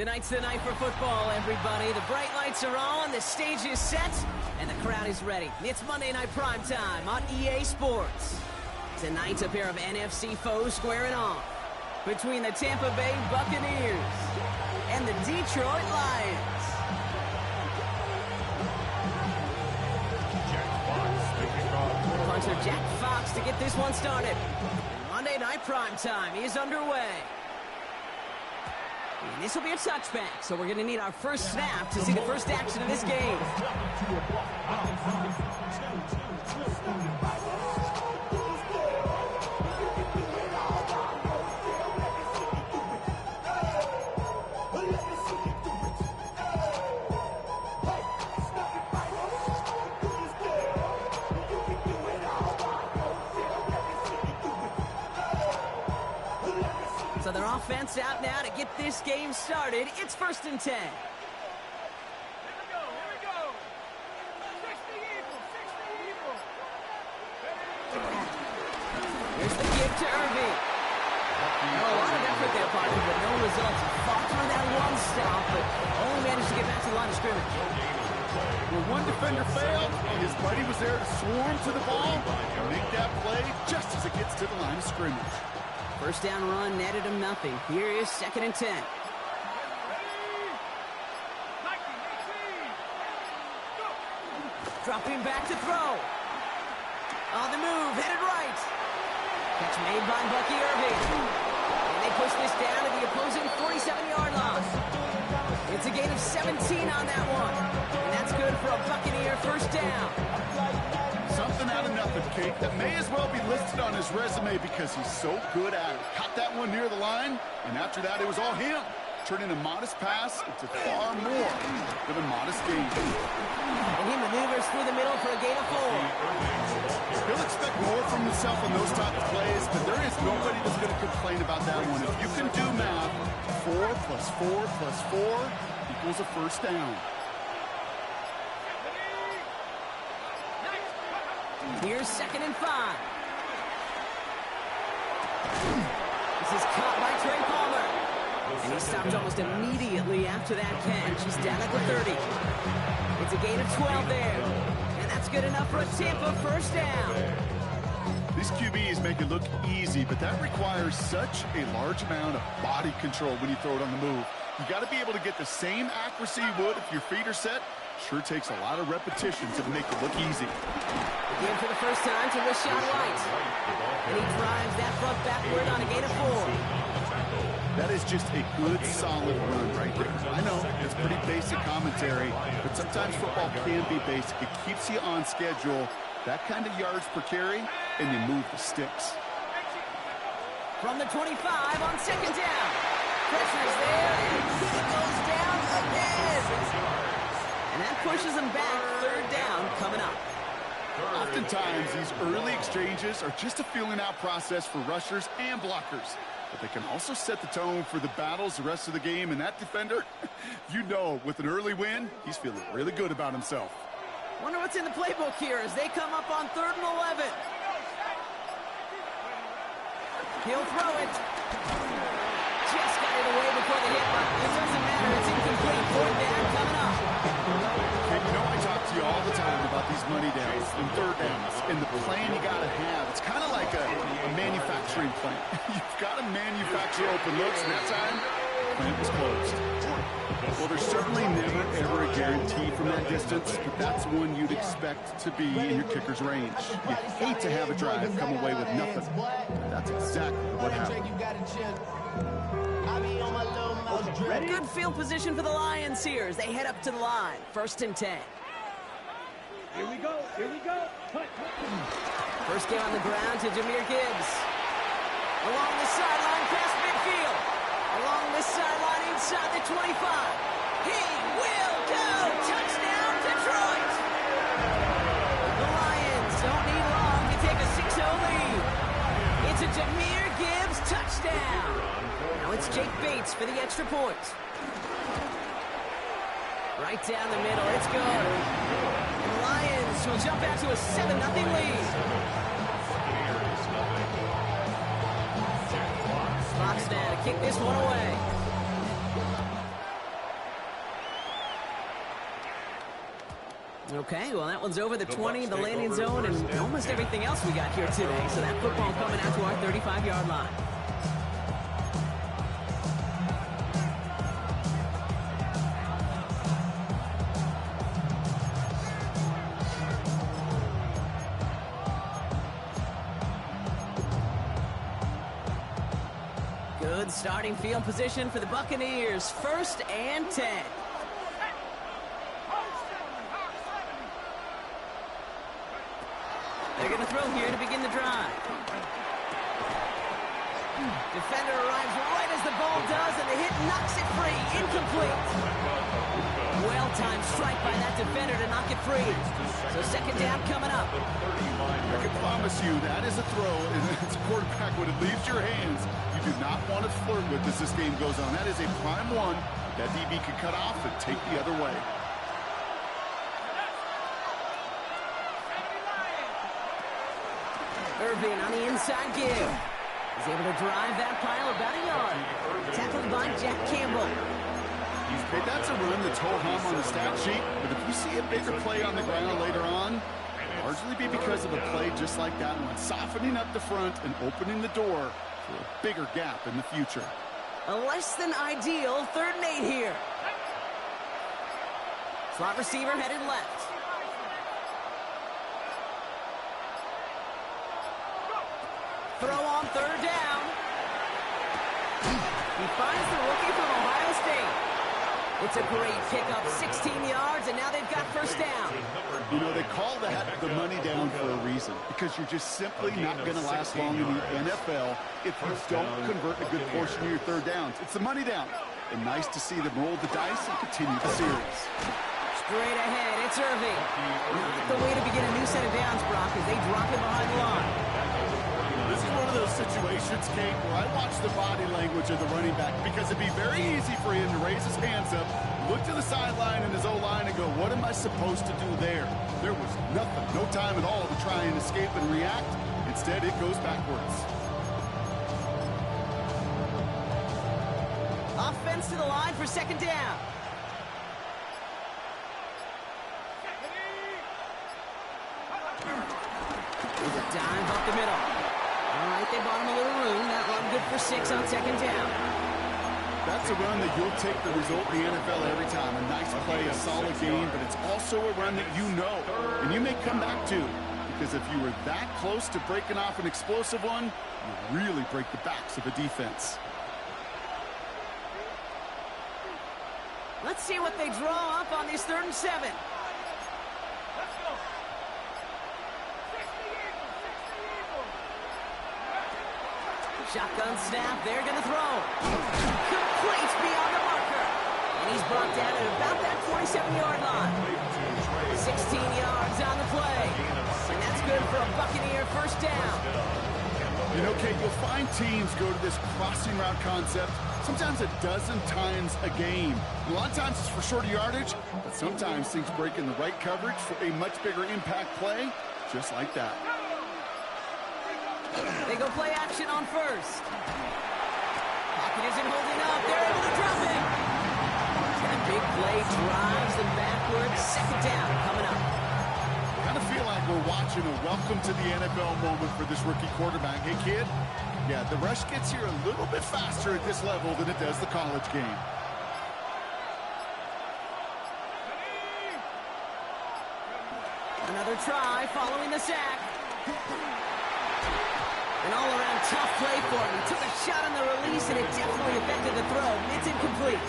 Tonight's the night for football, everybody. The bright lights are on, the stage is set, and the crowd is ready. It's Monday Night Primetime on EA Sports. Tonight, a pair of NFC foes squaring off between the Tampa Bay Buccaneers and the Detroit Lions. Punter Jack Fox to get this one started. Monday Night Primetime is underway. And this will be a touchback, so we're going to need our first snap to see the first action of this game. So their offense out now to get this game started. It's 1st and 10. Here we go. 60 Eagle. Here's the give to Irving. A lot of effort there, partner, but no results. Fought through that one stop, but only managed to get back to the line of scrimmage. Well, one defender failed, and his buddy was there to swarm to the ball and make that play just as it gets to the line of scrimmage. First down run netted him nothing. Here is 2nd and 10. Dropping back to throw. On the move, headed right. Catch made by Bucky Irving. And they push this down to the opposing 47-yard line. It's a gain of 17 on that one. And that's good for a Buccaneer first down. Something out of nothing, Kate, that may as well be listed on his resume because he's so good at it. Caught that one near the line, and after that, it was all him. Turning a modest pass into far more than a modest gain. And he maneuvers through the middle for a gain of 4. He'll expect more from himself on those type of plays, but there is nobody that's going to complain about that one. If you can do math, 4 plus 4 plus 4 equals a first down. Here's 2nd and 5. This is caught by Trey Palmer. And he stopped almost immediately after that catch. He's down at the 30. It's a gain of 12 there. And that's good enough for a Tampa first down. These QBs make it look easy, but that requires such a large amount of body control when you throw it on the move. You got to be able to get the same accuracy you would if your feet are set. Sure takes a lot of repetitions to make it look easy. Again for the first time to Rashawn White. And he drives that front backward on a gain of 4. That is just a good, solid run right there. I know, it's pretty basic commentary, but sometimes football can be basic. It keeps you on schedule, that kind of yards per carry, and you move the sticks. From the 25 on 2nd down. Pressure's there, and he goes down again. And that pushes him back. 3rd down coming up. Oftentimes, these early exchanges are just a feeling-out process for rushers and blockers. But they can also set the tone for the battles the rest of the game. And that defender, you know, with an early win, he's feeling really good about himself. Wonder what's in the playbook here as they come up on 3rd and 11. He'll throw it. Just got it away before the hit, but it doesn't matter. It's incomplete. 4th down coming up. Okay, you know I talk to you all the time about these money downs and 3rd downs and the plan you got to have. It's kind of like a manufacturing plant. You've got to manufacture open looks, and that time, the plant was closed. Well, there's certainly never, ever a guarantee from that distance, but that's one you'd expect to be in your kicker's range. You hate to have a drive come away with nothing. That's exactly what happened. Good field position for the Lions here as they head up to the line. 1st and 10. Here we go. First game on the ground to Jahmyr Gibbs. Along the sideline past midfield. Along the sideline inside the 25. He will go. Touchdown, Detroit. The Lions don't need long to take a 6-0 lead. It's a Jahmyr Gibbs touchdown. Now it's Jake Bates for the extra point. Right down the middle. It's good. And the Lions will jump out to a 7-0 lead. Fox now to kick this one away. Okay, well, that one's over the 20, the landing zone, and almost everything else we got here today. So that football coming out to our 35-yard line. Good starting field position for the Buccaneers. 1st and 10. They're going to throw here to begin the drive. Defender arrives right as the ball does, and the hit knocks it free. Incomplete. Well-timed strike by that defender to knock it free. So 2nd down coming up. I can promise you that is a throw, and it's a quarterback when it leaves your hands. You do not want to flirt with as this game goes on. That is a prime one that DB could cut off and take the other way. Irvin on the inside give. He's able to drive that pile about a yard. Tackled by Jack Campbell. Hey, that's a run that's ho-hum on the stat sheet, but if you see a bigger play on the ground later on, it'll largely be because of a play just like that one, softening up the front and opening the door for a bigger gap in the future. A less than ideal 3rd and 8 here. Slot receiver headed left. Throw on 3rd down. He finds the rookie from Ohio State. It's a great pickup, 16 yards, and now they've got 1st down. You know, they call that the money down for a reason, because you're just simply not going to last long in the NFL if you don't convert a good portion of your 3rd downs. It's the money down. And nice to see them roll the dice and continue the series. Straight ahead, it's Irving. Not the way to begin a new set of downs, Brock, as they drop him behind the line. This is one of those situations, Kate, where I watch the body language of the running back, because it'd be very easy for him to raise his hands up, look to the sideline and his O-line and go, what am I supposed to do there? There was nothing, no time at all to try and escape and react. Instead, it goes backwards. Offense to the line for 2nd down. There's a dive up the middle. All right, they bought him a little room. That run good for 6 on 2nd down. That's a run that you'll take the result in the NFL every time. A nice play, a solid game, but it's also a run that you know, and you may come back to, because if you were that close to breaking off an explosive one, you really break the backs of a defense. Let's see what they draw up on this 3rd and 7. Shotgun snap, they're going to throw. Complete beyond the marker. And he's brought down at about that 27-yard line. 16 yards on the play. And that's good for a Buccaneer 1st down. You know, Kate, you'll find teams go to this crossing route concept sometimes a dozen times a game. A lot of times it's for shorter yardage, but sometimes things break in the right coverage for a much bigger impact play, just like that. They go play action on 1st. Pocket isn't holding up. They're able to drop it. And a big play drives them backwards. 2nd down coming up. I kind of feel like we're watching a welcome to the NFL moment for this rookie quarterback. Hey, kid, yeah, the rush gets here a little bit faster at this level than it does the college game. Another try following the sack. An all-around tough play for him. He took a shot on the release, and it definitely affected the throw. It's incomplete.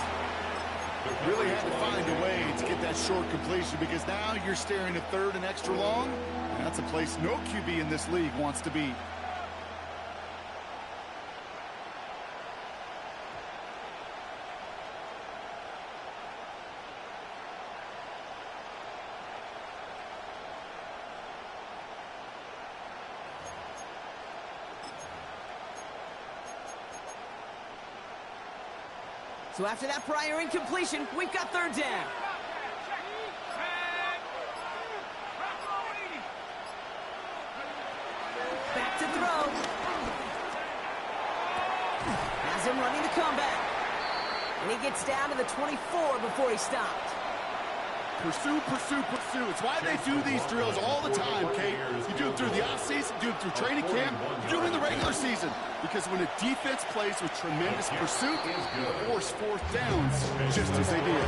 Really had to find a way to get that short completion, because now you're staring at 3rd and extra long. And that's a place no QB in this league wants to be. So after that prior incompletion, we've got 3rd down. Back to throw. Has him running the comeback. And he gets down to the 24 before he stopped. Pursue, pursue, pursue. It's why they do these drills all the time, Kate. You do it through the offseason, you do it through training camp, you do it in the regular season. Because when a defense plays with tremendous pursuit, you force fourth downs, just as they did.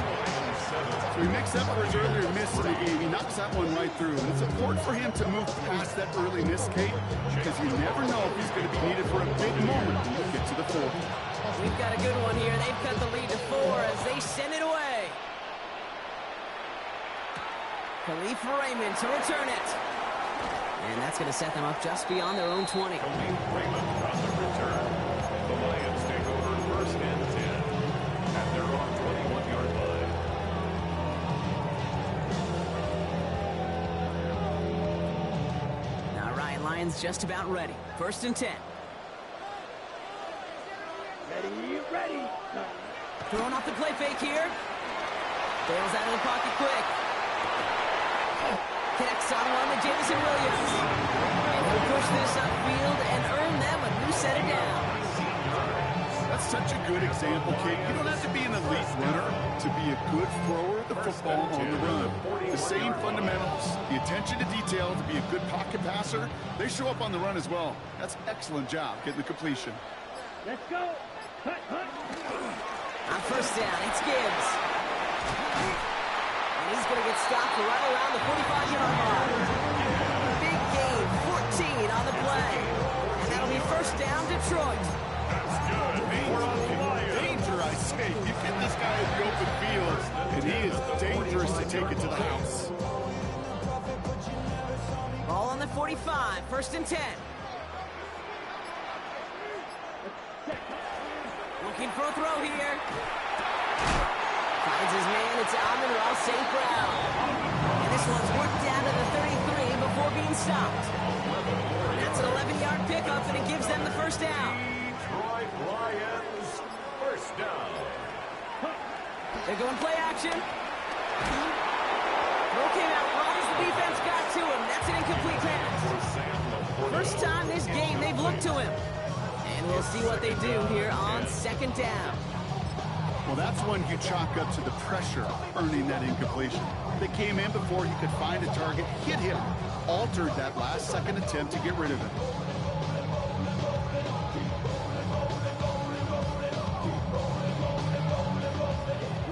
So he makes up for his earlier miss in the game. He knocks that one right through. And it's important for him to move past that early miss, Kate, because you never know if he's going to be needed for a big moment when you get to the fourth. We've got a good one here. They've cut the lead to 4 as they send it away. Khalif Raymond to return it. And that's going to set them up just beyond their own 20. Khalif Raymond on the return. The Lions take over first and 10 at their own 21-yard line. Now Ryan Lyons just about ready. First and 10. Ready. Throwing off the play fake here. Bails out of the pocket quick. Connects on one to Jamison Williams. And he'll push this upfield and earn them a new set of downs. That's such a good example, Kate. You don't have to be an elite runner to be a good thrower of the football on the run. The same fundamentals, the attention to detail to be a good pocket passer, they show up on the run as well. That's an excellent job getting the completion. Let's go. Hut. On first down, it's Gibbs. And he's going to get stopped right around the 45-yard line. Big gain, 14 on the play. And that'll be first down, Detroit. Danger, I say. You get this guy in the open field, and he is dangerous to take it to the house. Ball on the 45, first and 10. Looking for a throw here. Finds his man, it's Amon-Ra St. Brown. And this one's worked down to the 33 before being stopped. That's an 11-yard pickup, and it gives them the first down. Detroit Lions, first down. They're going play action. Throw came out right as the defense got to him. That's an incomplete pass. First time this game they've looked to him. And we'll see what they do here on second down. Well, that's one you chalk up to the pressure earning that incompletion. They came in before he could find a target, hit him, altered that last-second attempt to get rid of it.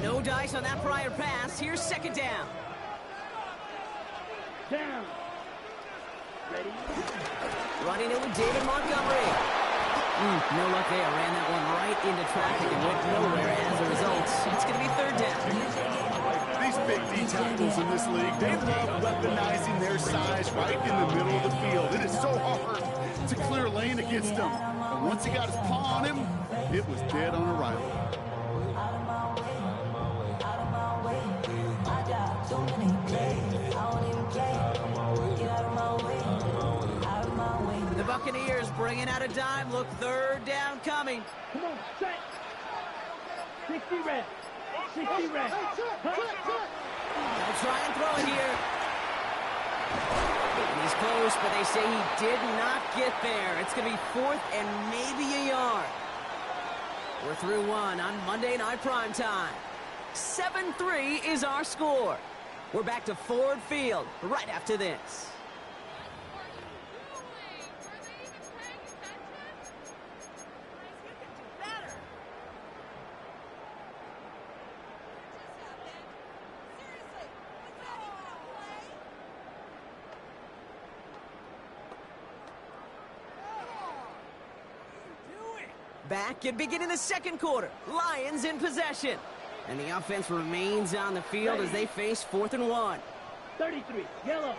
No dice on that prior pass. Here's second down. Down. Ready. Running it with David Montgomery. No luck there. Ran that one right into traffic and went nowhere as a result. It's going to be third down. These big D tackles in this league, they love weaponizing their size right in the middle of the field. It is so hard to clear a lane against them. And once he got his paw on him, it was dead on arrival. The Buccaneers bringing out a dime look. Third down coming. Come on, set. 60 red. 60 red. They'll try and throw it here. And he's close, but they say he did not get there. It's going to be fourth and maybe a yard. We're through one on Monday Night Primetime. 7-3 is our score. We're back to Ford Field right after this. Back and beginning the second quarter. Lions in possession. And the offense remains on the field as they face 4th and 1. 33, yellow.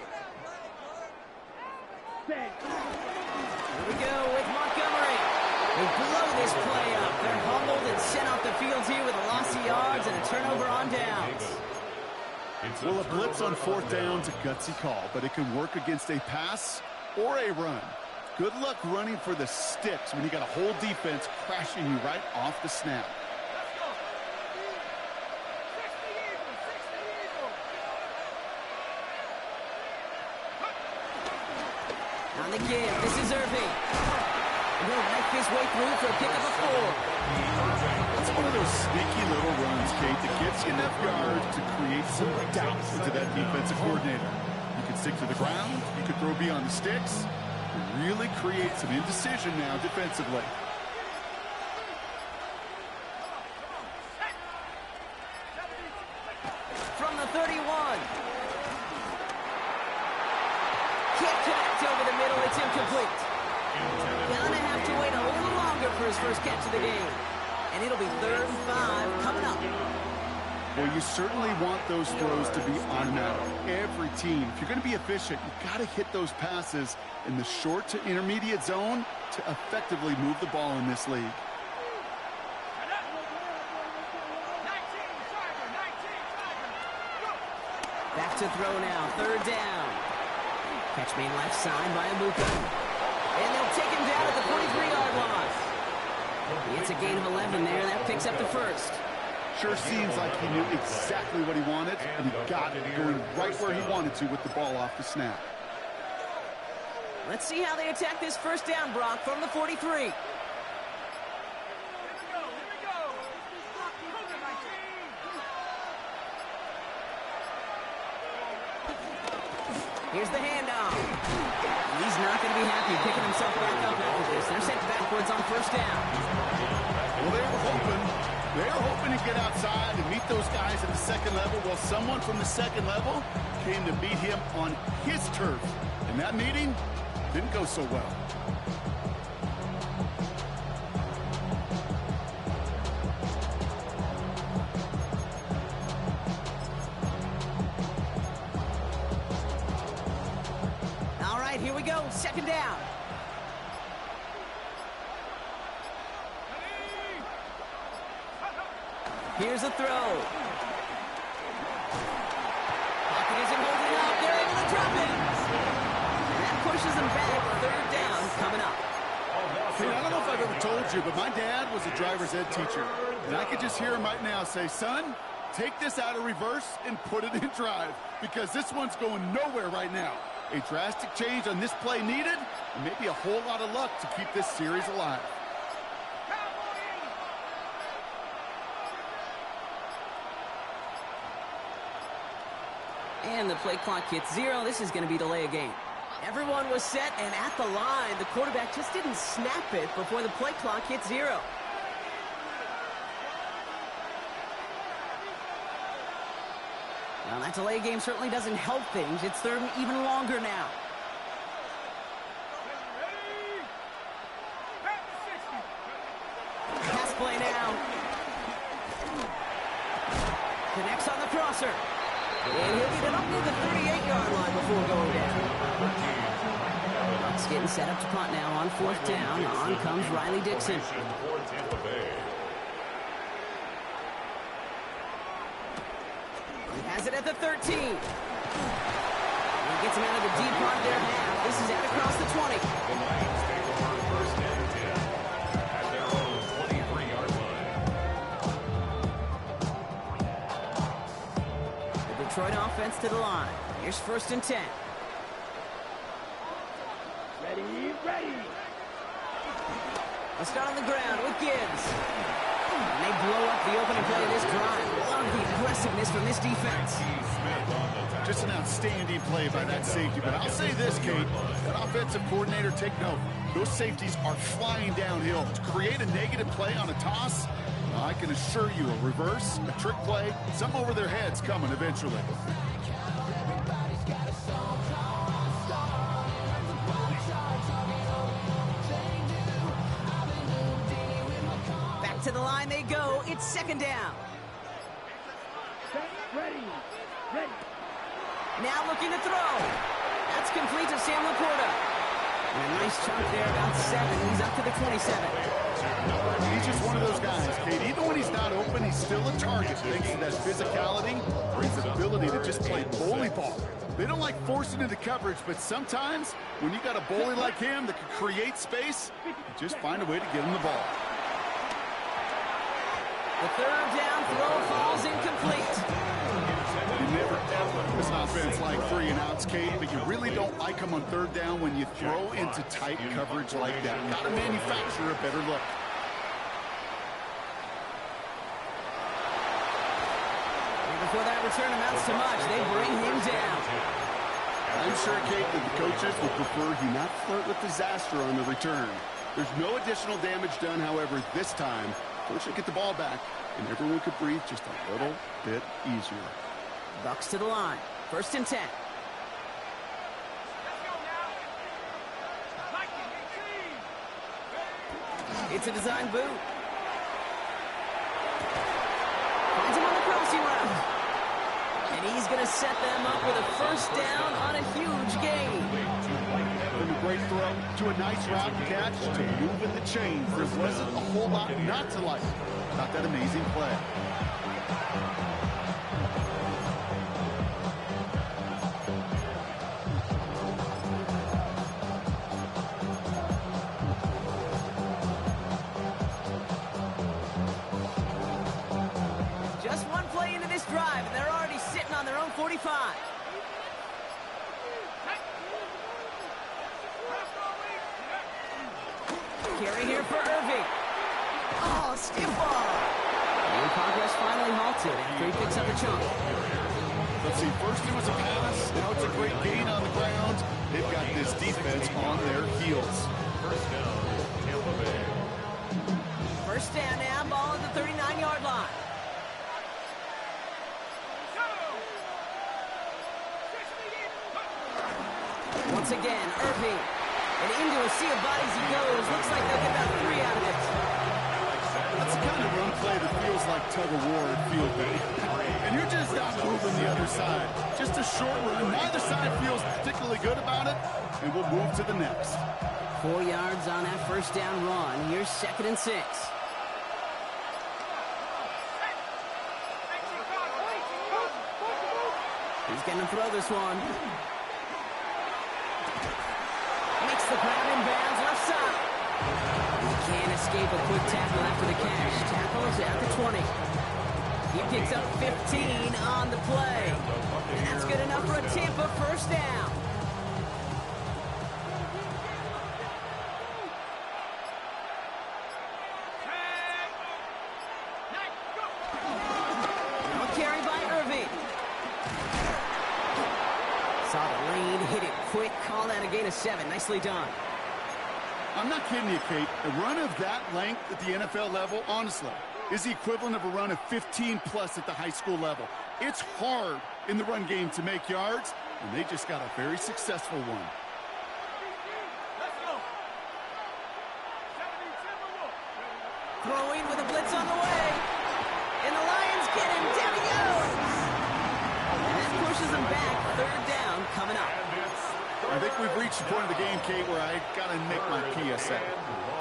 Set. Here we go with Montgomery. They blow this play up. They're humbled and sent off the field here with a loss of yards and a turnover on downs. Well, a blitz on 4th down's a gutsy call, but it can work against a pass or a run. Good luck running for the sticks when you got a whole defense crashing you right off the snap. On the give, this is Irving. He'll make his way through for a pick of a 4. It's one of those sneaky little runs, Kate, that gets you enough yards to create some doubt into that defensive coordinator. You can stick to the ground, you can throw beyond the sticks, and really create some indecision now defensively. From the 31. Can't connect over the middle. It's incomplete. Gonna have to wait a little longer for his first catch of the game. And it'll be 3rd and 5 coming up. Well, you certainly want those throws to be automatic. Every team, if you're going to be efficient, you've got to hit those passes in the short to intermediate zone to effectively move the ball in this league. Back to throw now. 3rd down. Catch made left side by Amuka. And they'll take him down at the 43-yard line. It's a gain of 11 there. That picks up the first. Sure seems like he knew exactly what he wanted, and he got it going right where he wanted to with the ball off the snap. Let's see how they attack this first down, Brock, from the 43. Here's the handoff. He's not going to be happy picking himself back up after this. They're sent backwards on 1st down. Well, they were hoping to get outside and meet those guys at the 2nd level. Well, someone from the 2nd level came to meet him on his turf. And that meeting didn't go so well. All right, here we go. 2nd down. Here's a throw. Pocket isn't holding up. They're able to drop it. And that pushes them back. 3rd down coming up. See, I don't know if I've ever told you, but my dad was a driver's ed teacher. And I could just hear him right now say, son, take this out of reverse and put it in drive, because this one's going nowhere right now. A drastic change on this play needed, and maybe a whole lot of luck to keep this series alive. And the play clock hits 0. This is going to be delay a game. Everyone was set, and at the line, the quarterback just didn't snap it before the play clock hit 0. Now, that delay game certainly doesn't help things. It's 3rd and even longer now. Pass play now. Connects on the crosser. And he'll get it up near the 38-yard line before going down. Bucks getting set up to punt now on 4th down. On comes Riley Dixon. He has it at the 13. He gets him out of the deep part of their half. This is out across the 20. The Lions take over 1st and 10 at their own 23-yard line. The Detroit offense to the line. Here's 1st and 10. Ready. Let's start on the ground with Gibbs. And they blow up the opening play of this drive. Love the aggressiveness from this defense. Just an outstanding play by that safety. But I'll say this, Kate, that offensive coordinator, take note. Those safeties are flying downhill. To create a negative play on a toss, I can assure you a reverse, a trick play, something over their heads coming eventually. Back to the line they go. It's 2nd down. Ready. Now looking to throw. That's complete to Sam Laporta. And a nice chunk there, about 7. He's up to the 27. He's just one of those guys, Kate. Even when he's not open, he's still a target. Thanks to that physicality or his ability to just play bully ball. They don't like forcing into coverage, but sometimes when you got a bully like him that can create space, you just find a way to get him the ball. The 3rd down throw falls incomplete. You never ever this offense like 3 and outs, Kate, but you really don't like them on 3rd down when you throw into tight coverage like that. Got to manufacture a better look. before that return amounts to much. They bring him down. I'm sure, Kate, that the coaches would prefer he not flirt with disaster on the return. There's no additional damage done, however, this time. Coach should get the ball back, and everyone could breathe just a little bit easier. Bucks to the line. 1st and 10. It's a design boot. Finds him on the crossing route. And he's going to set them up with a 1st down on a huge gain. From a great throw to a nice route catch to moving the chains. There wasn't a whole lot not to like about that amazing play. Just one play into this drive, and they're already sitting on their own 45. Carry here for Irving. Oh, stiff ball. And progress finally halted after he picks up a chunk. Let's see, first it was a pass. Now it's a great gain on the ground. They've got this defense on their heels. 1st down, Tampa Bay. 1st down now, ball at the 39-yard line. Once again, Irving. And into a sea of bodies he goes. Looks like they'll get about 3 out of it. That's the kind of run play that feels like tug-of-war at field day. And you're just not moving the other side. Just a short run. Neither side feels particularly good about it. And we'll move to the next. 4 yards on that 1st down run. Here's 2nd and 6. He's going to throw this one. Makes the grab in bounds left side. He can't escape a quick tackle after the catch. Tackles at the 20. He picks up 15 on the play. And that's good enough for a Tampa 1st down. Now a carry by Irving. Saw the lane, hit it quick, call that a gain of 7. Nicely done. I'm not kidding you, Kate. A run of that length at the NFL level, honestly, is the equivalent of a run of 15-plus at the high school level. It's hard in the run game to make yards, and they just got a very successful one. Throwing with a blitz on the way. And the Lions get him. Down he goes. And that pushes him back. 3rd down coming up. I think we've reached the point of the game, Kate, where I got to make my PSA.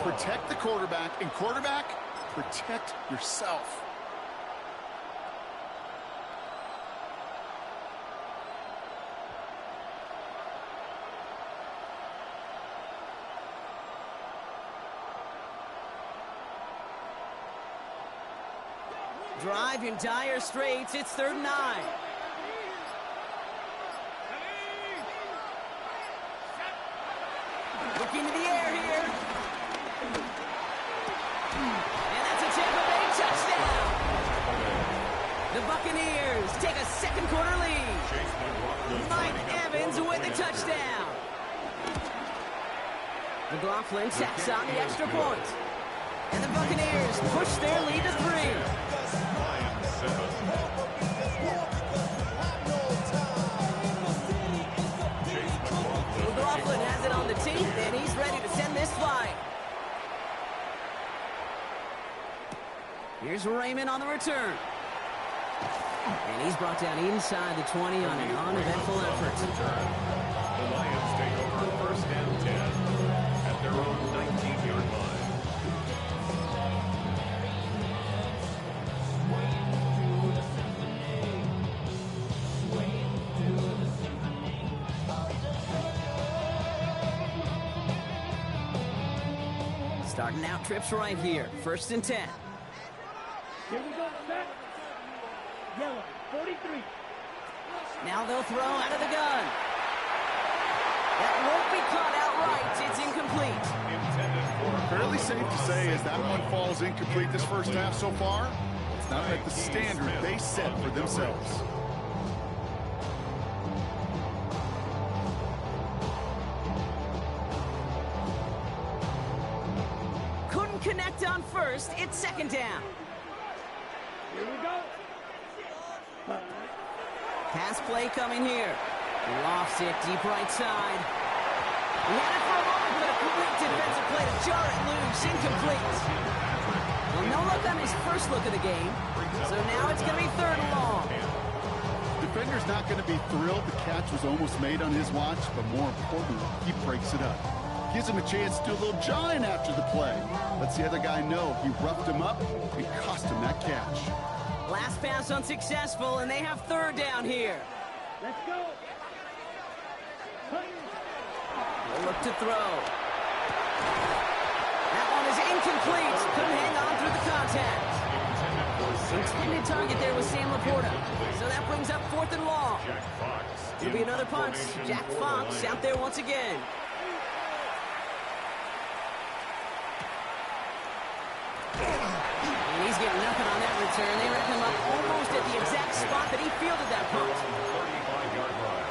Protect the quarterback, and quarterback, protect yourself. Drive in dire straits. It's 3rd and 9. Looking to the air here. And that's a Tampa Bay touchdown. The Buccaneers take a 2nd quarter lead. Mike Evans with the touchdown. McLaughlin tacks on the extra point. And the Buccaneers push their lead to 3. Lions 7. McLaughlin has it on the team, and he's ready to send this flying. Here's Raymond on the return. And he's brought down inside the 20 on an uneventful effort. The Lions take over 1st and 10 at their own 19-yard line. Starting out trips right here. 1st and 10. Here we go, set. Yellow, 43. Now they'll throw out of the gun. That won't be caught outright. It's incomplete. Fairly safe to say as that one falls incomplete this 1st half so far, not met the standard they set for themselves. Couldn't connect on first. It's second down. Here we go. Pass play coming here. Lofts it deep right side. He had it for a moment, but a complete defensive play to jar it loose. Incomplete. Well, no look on his first look of the game. So now it's going to be third and long. Defender's not going to be thrilled the catch was almost made on his watch, but more importantly, he breaks it up. Gives him a chance to do a little jawing after the play. Lets the other guy know he roughed him up and cost him that catch. Last pass unsuccessful, and they have third down here. Let's go. They'll look to throw. That one is incomplete. Couldn't hang on through the contact. Intended target there was Sam Laporta. So that brings up fourth and long. It'll be another punt. Jack Fox out there once again. And he's getting nothing on that return. They wrap him up almost at the exact spot that he fielded that punt. 35-yard line.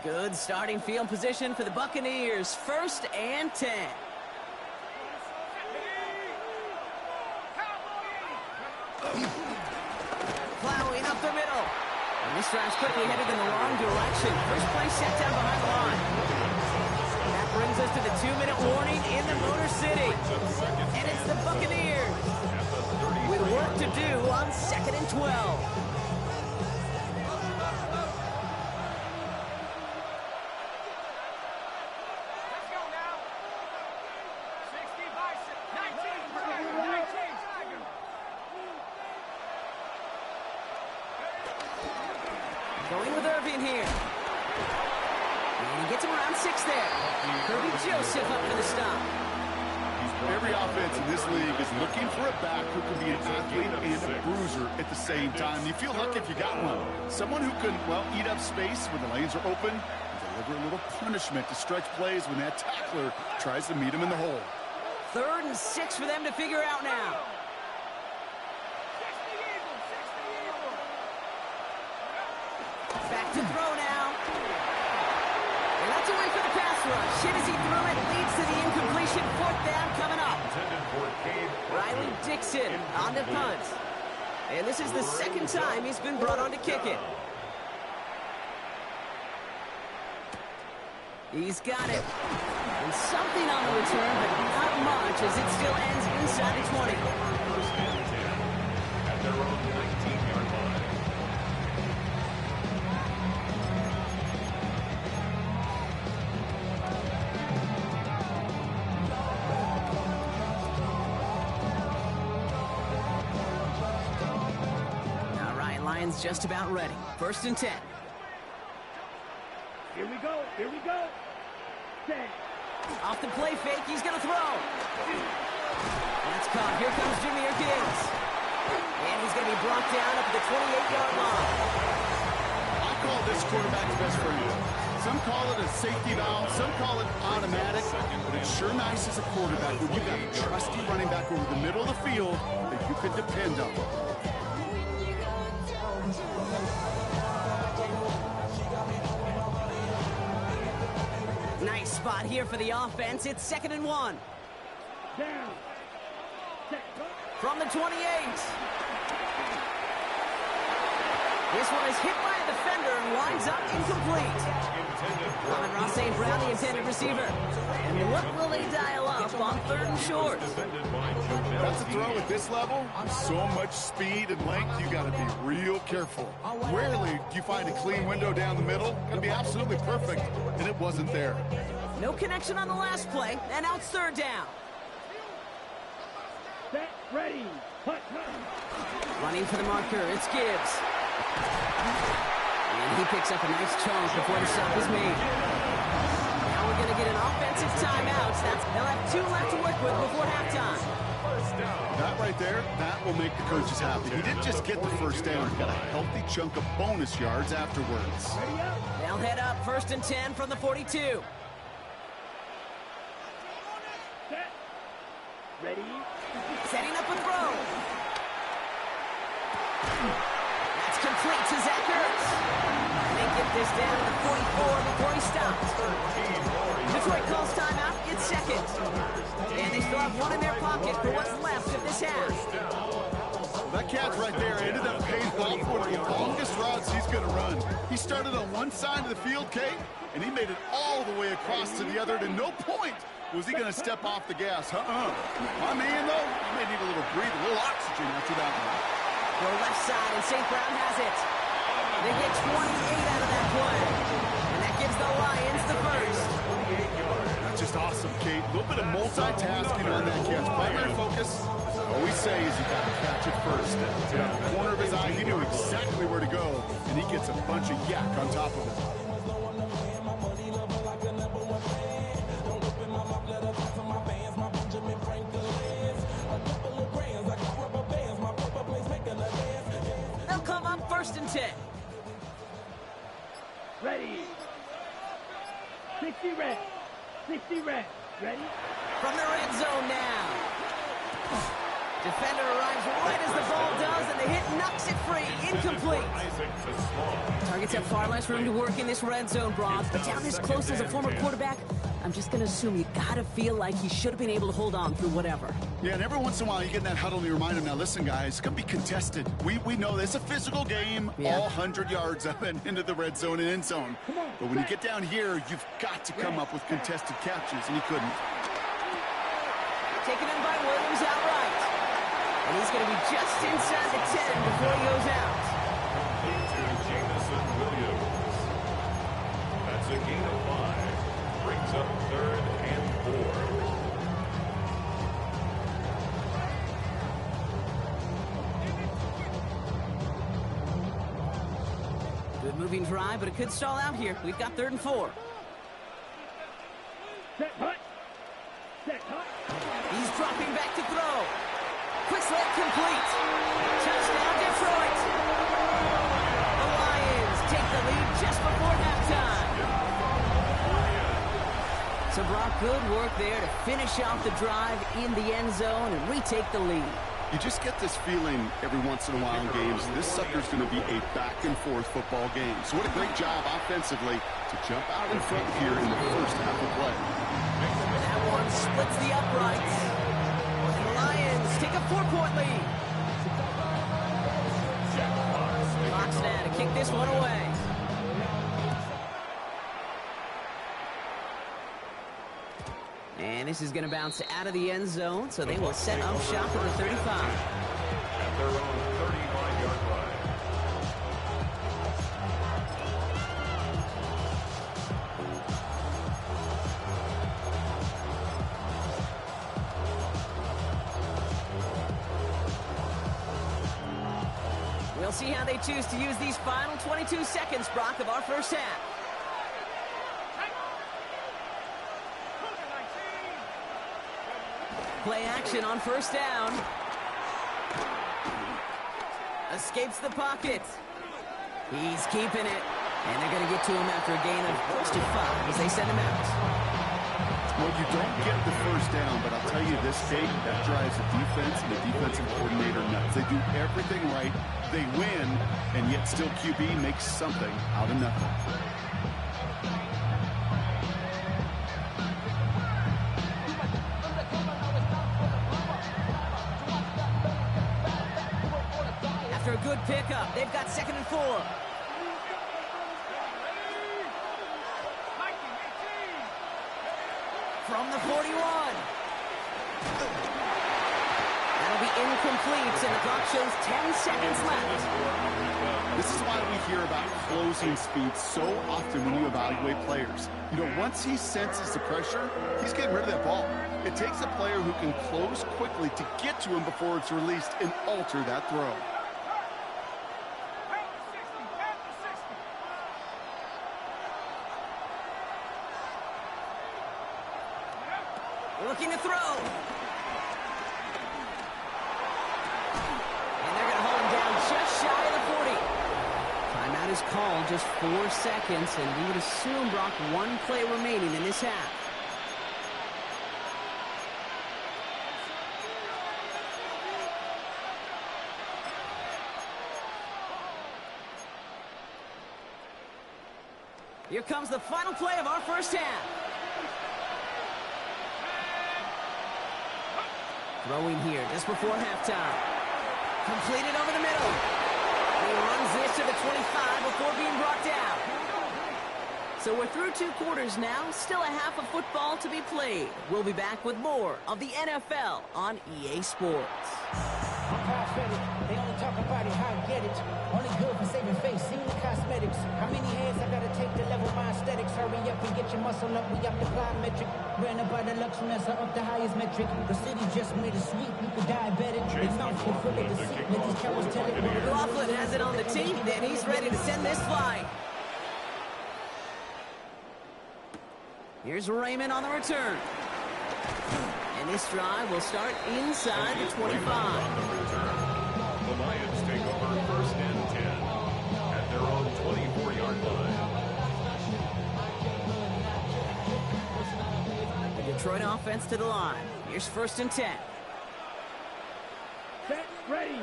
Good starting field position for the Buccaneers. 1st and 10. Plowing up the middle. And this drive's quickly headed in the wrong direction. First play set down behind the line. That brings us to the 2-minute warning in the Motor City. And it's the Buccaneers with work to do on 2nd and 12. Going with Irving here. And he gets him around 6 there. Kirby Joseph up for the stop. Every offense in this league is looking for a back who can be an athlete and a bruiser at the same time. You feel lucky if you got one. Someone who can, well, eat up space when the lanes are open and deliver a little punishment to stretch plays when that tackler tries to meet him in the hole. 3rd and 6 for them to figure out now. Back to throw now. And that's away for the pass rush. Hit as he threw it, leads to the incompletion. 4th down coming up. Riley Dixon on the punt. And this is the 2nd time he's been brought on to kick it. He's got it. And something on the return, but not much as it still ends inside the 20. First and 10 at their own 19-yard line. Lions just about ready. 1st and 10. Here we go. Here we go. 10. Off the play fake, he's going to throw. That's caught. Here comes Jameer Gibbs. And he's going to be brought down up at the 28-yard line. I call this quarterback's best friend. Some call it a safety valve, some call it automatic, but it's sure nice as a quarterback when you got a trusty running back over the middle of the field that you can depend on. Nice spot here for the offense. It's 2nd and 1. Down. From the 28. This one is hit by a defender and winds up incomplete. Amon-Ra St. Brown, the intended receiver. And what will they dial up on 3rd and short? That's a throw at this level. With so much speed and length, you got to be real careful. Rarely do you find a clean window down the middle. Got to be absolutely perfect, and it wasn't there. No connection on the last play, and now it's 3rd down. Set, ready, punt. Running for the marker, it's Gibbs. And he picks up a nice chunk before the stop is made. Now we're going to get an offensive timeout. They'll have 2 left to work with before halftime. That right there, that will make the coaches happy. He didn't just get the first down. He got a healthy chunk of bonus yards afterwards. They'll head up 1st and 10 from the 42. Set. Ready. Setting up a throw. That's complete to Zach Ertz. They get this down to the 44 before he stops. Detroit calls timeout. It's seconds. And they still have one in their pocket for what's left of this half. That catch right there ended up paying off one of the longest routes he's going to run. He started on one side of the field, Kate, and he made it all the way across to the other. And at no point was he going to step off the gas. My man, though, he may need a little breathe, a little oxygen after that one. Go left side, and St. Brown has it. They get 28 out of that play. And that gives the Lions the first. That's just awesome, Kate. A little bit of multitasking on that catch. Primary focus, as I always say, is you got to catch it first. Out of the corner of his eye, he knew exactly where to go, and he gets a bunch of yak on top of it. They'll come up 1st and 10. Ready. 60 red. 60 red. Ready? From the red zone now. Defender arrives right as the ball does, and the hit knocks it free. Incomplete. Targets have far less room to work in this red zone, Brock. But down this close as a former quarterback, I'm just going to assume you got to feel like he should have been able to hold on through whatever. Yeah, and every once in a while you get in that huddle and you remind him, now listen, guys, it's going to be contested. We know this is a physical game, all 100 yards up and into the red zone and end zone. But when you get down here, you've got to come up with contested catches, and he couldn't. Taken in by Williams outright. And he's going to be just inside the 10 before he goes out. To Jamison Williams. That's a gain of 5. Brings up 3rd and 4. Good moving drive, but it could stall out here. We've got 3rd and 4. Set hut. Set hut. He's dropping back to throw. Quick slant complete. Touchdown, Detroit. The Lions take the lead just before halftime. So Brock, good work there to finish off the drive in the end zone and retake the lead. You just get this feeling every once in a while in games, this sucker's going to be a back-and-forth football game. So what a great job offensively to jump out in front here in the first half of play. That one splits the uprights. And the Lions take a 4-point lead. Fox now to kick this one away. And this is going to bounce out of the end zone, so they will set up shop at the 35. At their own 35-yard line. We'll see how they choose to use these final 22 seconds, Brock, of our first half. Play action on 1st down. Escapes the pocket. He's keeping it. And they're going to get to him after a gain of close to 5 as they send him out. Well, you don't get the first down, but I'll tell you this, Dave, that drives the defense and the defensive coordinator nuts. They do everything right. They win, and yet still QB makes something out of nothing. After a good pickup, they've got 2nd and 4. From the 41. That'll be incomplete, and the clock shows 10 seconds left. This is why we hear about closing speed so often when you evaluate players. You know, once he senses the pressure, he's getting rid of that ball. It takes a player who can close quickly to get to him before it's released and alter that throw. Looking to throw. was called just 4 seconds, and we would assume, Brock, 1 play remaining in this half. Here comes the final play of our first half. Throwing here just before halftime. Completed over the middle. He runs this to the 25 before being brought down. So we're through 2 quarters now. Still a half of football to be played. We'll be back with more of the NFL on EA Sports. I'm prophetic. They only talk about it, how I get it. Only good for saving face, seeing the cosmetics. How many hands I gotta take to level my aesthetics? Hurry up and get your muscle up, we up the plyometric. Ran about the luxuriness, I up the highest metric. The city just made a sweep, you could diabetic. They mouthful full of deceit, let these cowards tell it. Omfl has it on the teeth, and he's ready to send this flying. Here's Raymond on the return. And this drive will start inside the 25. The Lions take over 1st and 10 at their own 24-yard line. The Detroit offense to the line. Here's 1st and 10. Set, ready.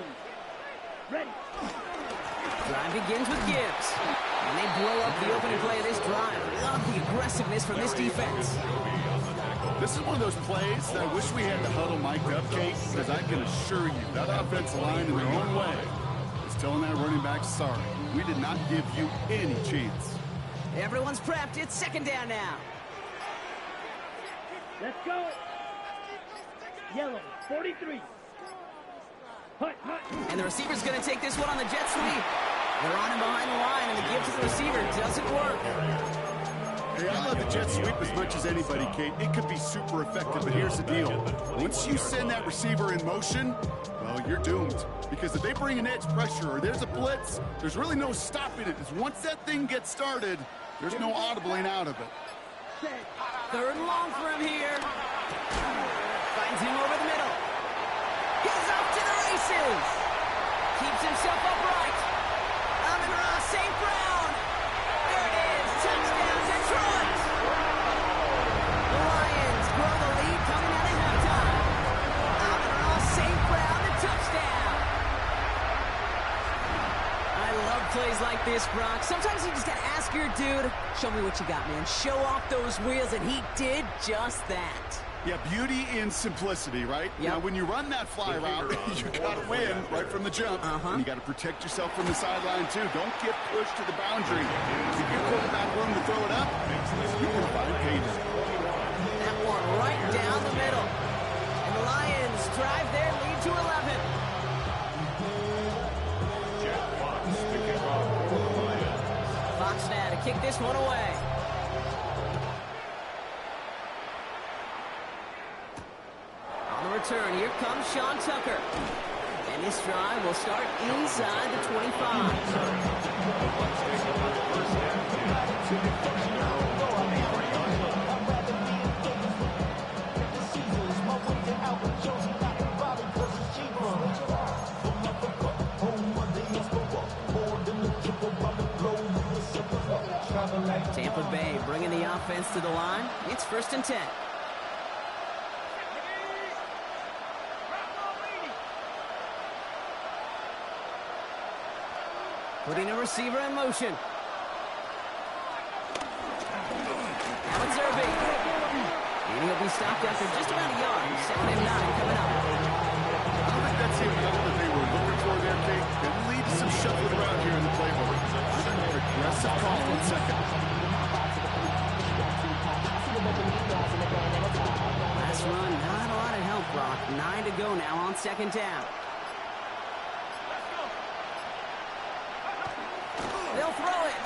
Ready. Drive begins with Gibbs. And they blow up the opening play of this drive. Love the aggressiveness from this defense. This is one of those plays that I wish we had the huddle mic'd up, Kate, because I can assure you that offensive line in their own way is telling that running back, sorry, we did not give you any chance. Everyone's prepped. It's 2nd down now. Let's go. Yellow, 43. Hut, hut. And the receiver's going to take this one on the jet sweep. They're on him behind the line, and the give to the receiver doesn't work. Hey, I love the jet sweep as much as anybody, Kate. It could be super effective, but here's the deal. Once you send that receiver in motion, well, you're doomed. Because if they bring an edge pressure or there's a blitz, there's really no stopping it. Because once that thing gets started, there's no audibling out of it. 3rd and long for him here. Finds him over the middle. He's off to the races. Keeps himself upright. Amon-Ra St. Brown. There it is. Touchdown, Detroit. The Lions grow the lead coming out of halftime. Amon-Ra St. Brown, the touchdown. I love plays like this, Brock. Sometimes you just got to ask your dude, show me what you got, man. Show off those wheels, and he did just that. Yeah, beauty in simplicity, right? Yep. Now, when you run that fly route, you got to win right from the jump. And you got to protect yourself from the sideline, too. Don't get pushed to the boundary. Give your quarterback room to throw it up. You can find payday. That one right down the middle. And the Lions drive their lead to 11. Jet Fox to kick off for the Lions. Fox now to kick this one away. Return. Here comes Sean Tucker. And this drive will start inside the 25. Tampa Bay bringing the offense to the line. It's 1st and 10. Putting a receiver in motion. Now it's Irving. And he'll be stopped after just about a yard. 2nd and 9 coming up. I don't think that's the level that they were looking for there, Kate. It leads to some shuffling around here in the playbook. An aggressive call on 2nd. Last run, not a lot of help, Brock. 9 to go now on 2nd down. They'll throw it.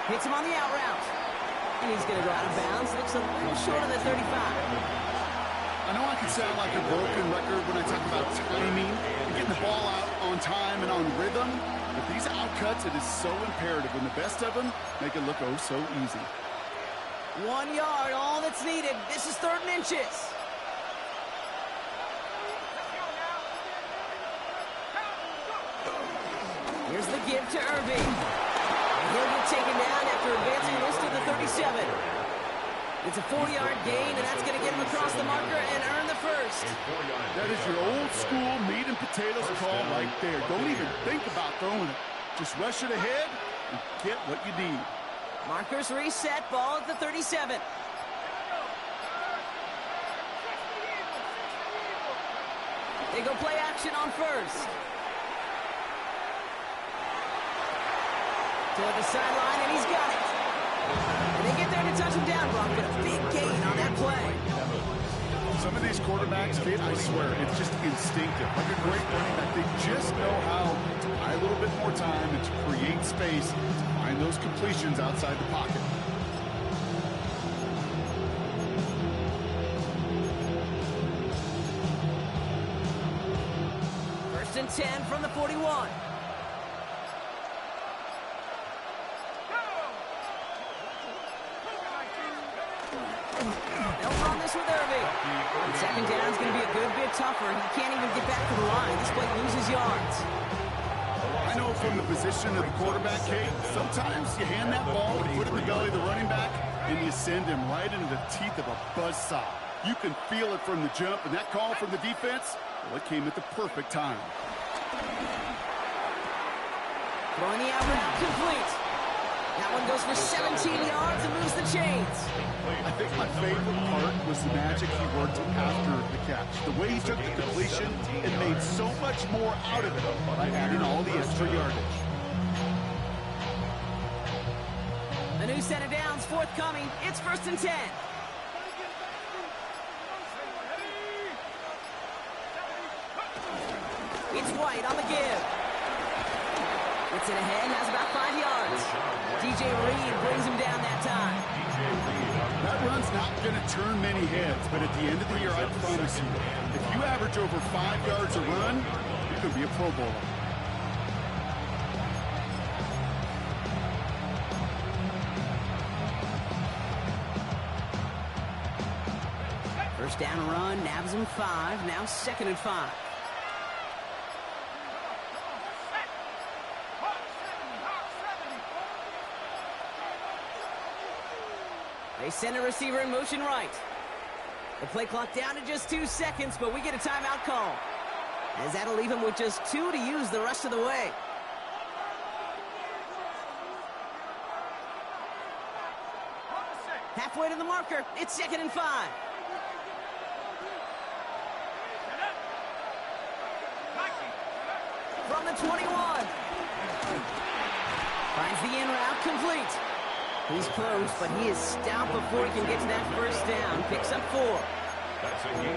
Hits him on the out route. And he's going to go out of bounds. Looks a little short of the 35. I know I can sound like a broken record when I talk about timing and getting the ball out on time and on rhythm. But these outcuts, it is so imperative. And the best of them make it look oh so easy. 1 yard, all that's needed. This is 3rd and inches. Here's the give to Irving. And he'll get taken down after advancing this to the 37. It's a 4-yard gain, and that's going to get him across the marker and earn the first. That is your old school meat and potatoes call right there. Don't even think about throwing it. Just rush it ahead and get what you need. Markers reset, ball at the 37. They go play action on first. Toward the sideline, and he's got it. And they get there to touch him down, Brock, but a big gain on that play. Some of these quarterbacks, Kate, I swear, it's just instinctive. Like a great running back, they just know how to buy a little bit more time and to create space to find those completions outside the pocket. First and 10 from the 41. They'll run this with Irving. And second down is going to be a good bit tougher. He can't even get back to the line. This play loses yards. I know from the position of the quarterback, Kate, sometimes you hand that ball, you put it in the belly of the running back, and you send him right into the teeth of a buzzsaw. You can feel it from the jump, and that call from the defense, well, it came at the perfect time. Throwing the average complete. That one goes for 17 yards and moves the chains. I think my favorite part was the magic he worked after the catch. The way he took the completion and made so much more out of it by adding all the extra yardage. A new set of downs forthcoming. It's first and 10. It's White on the give. Gets it ahead, has about 5 yards. DJ Reed brings him down that time. That run's not going to turn many heads, but at the end of the year, I promise you, if you average over 5 yards a run, you could be a Pro Bowler. First down run, nabs him 5, now second and 5. They send a receiver in motion right. The play clock down to just 2 seconds, but we get a timeout call. As that'll leave him with just 2 to use the rest of the way. Halfway to the marker, it's second and 5. From the 21. Finds the in route complete. He's close, but he is stout before he can get to that first down. Picks up 4.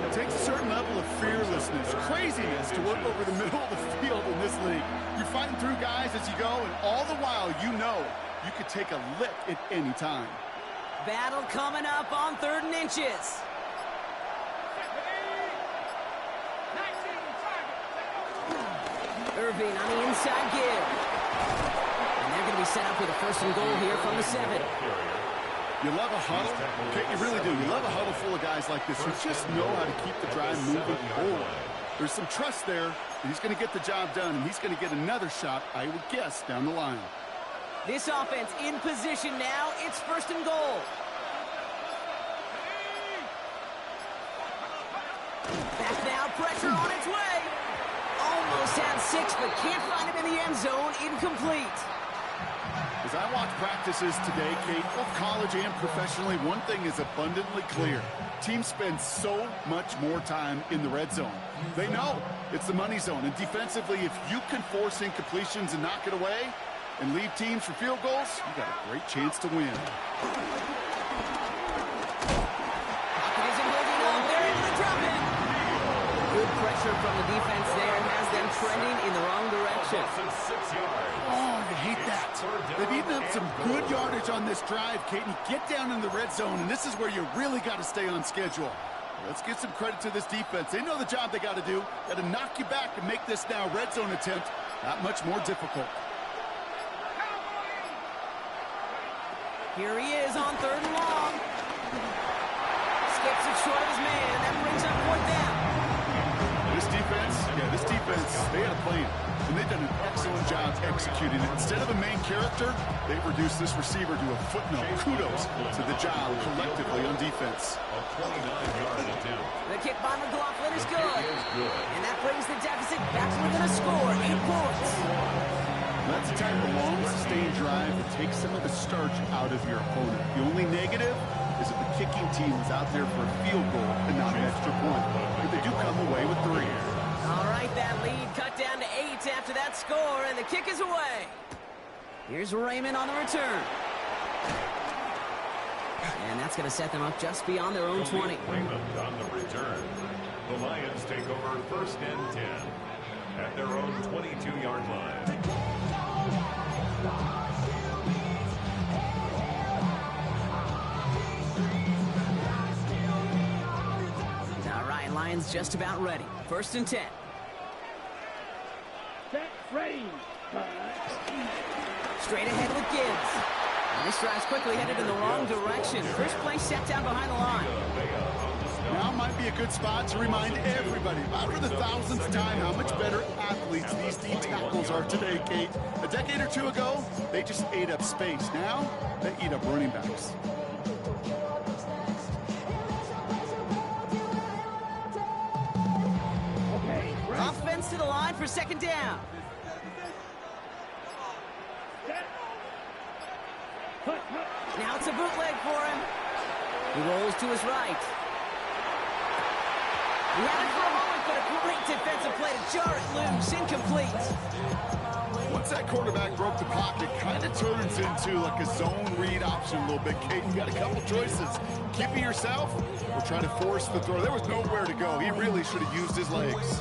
It takes a certain level of fearlessness, craziness to work over the middle of the field in this league. You're fighting through guys as you go, and all the while you know you could take a lick at any time. Battle coming up on 3rd and inches. Irving on the inside give. They're going to be set up with a first and goal here from the 7. You love a huddle. Okay, you really do. You love a huddle full of guys like this who just know how to keep the drive moving forward. There's some trust there that he's going to get the job done, and he's going to get another shot, I would guess, down the line. This offense in position now. It's first and goal. Back now, pressure on its way. Almost had 6, but can't find him in the end zone. Incomplete. As I watch practices today, Kate, both college and professionally, one thing is abundantly clear. Teams spend so much more time in the red zone. They know it's the money zone. And defensively, if you can force incompletions and knock it away and leave teams for field goals, you got a great chance to win. Pocket isn't holding up. They're into the drop in. Good pressure from the defense there has them trending in the wrong direction. Oh, you hate that. They've eaten up some good yardage on this drive, Kate. You get down in the red zone, and this is where you really got to stay on schedule. Let's give some credit to this defense. They know the job they got to do. Got to knock you back and make this now red zone attempt that much more difficult. Here he is on 3rd and long. Skips it short of his man. That brings up 4th down. This defense, they had a plan, and they've done an excellent job executing it. Instead of a main character, they've reduced this receiver to a footnote. Kudos to the job collectively on defense. A 29-yard attempt. The kick by McLaughlin is good. And that brings the deficit back to within a score, 8 points. That's the type of long, sustained drive that takes some of the starch out of your opponent. The only negative is that the kicking team is out there for a field goal and not an extra point. But they do come away with 3. All right, that lead cut down to 8 after that score, and the kick is away. Here's Raymond on the return. And that's going to set them up just beyond their own 20. Raymond on the return. The Lions take over 1st and 10 at their own 22-yard line. All right, Lions just about ready. 1st and 10. Set, ready. Straight ahead with Gibbs. And this drive's quickly headed in the wrong direction. First play set down behind the line. Now might be a good spot to remind everybody, about for the 1000th time, how much better athletes these D tackles are today, Kate. A decade or 2 ago, they just ate up space. Now, they eat up running backs. Okay, ready. Offense to the line for 2nd down. Set. Cut. Now it's a bootleg for him. He rolls to his right. He had it for a moment, but a great defensive play to jar it loose. Incomplete. Once that quarterback broke the pocket, kind of turns into like a zone read option a little bit, Kate. You got a couple choices. Keep it yourself or try to force the throw. There was nowhere to go. He really should have used his legs.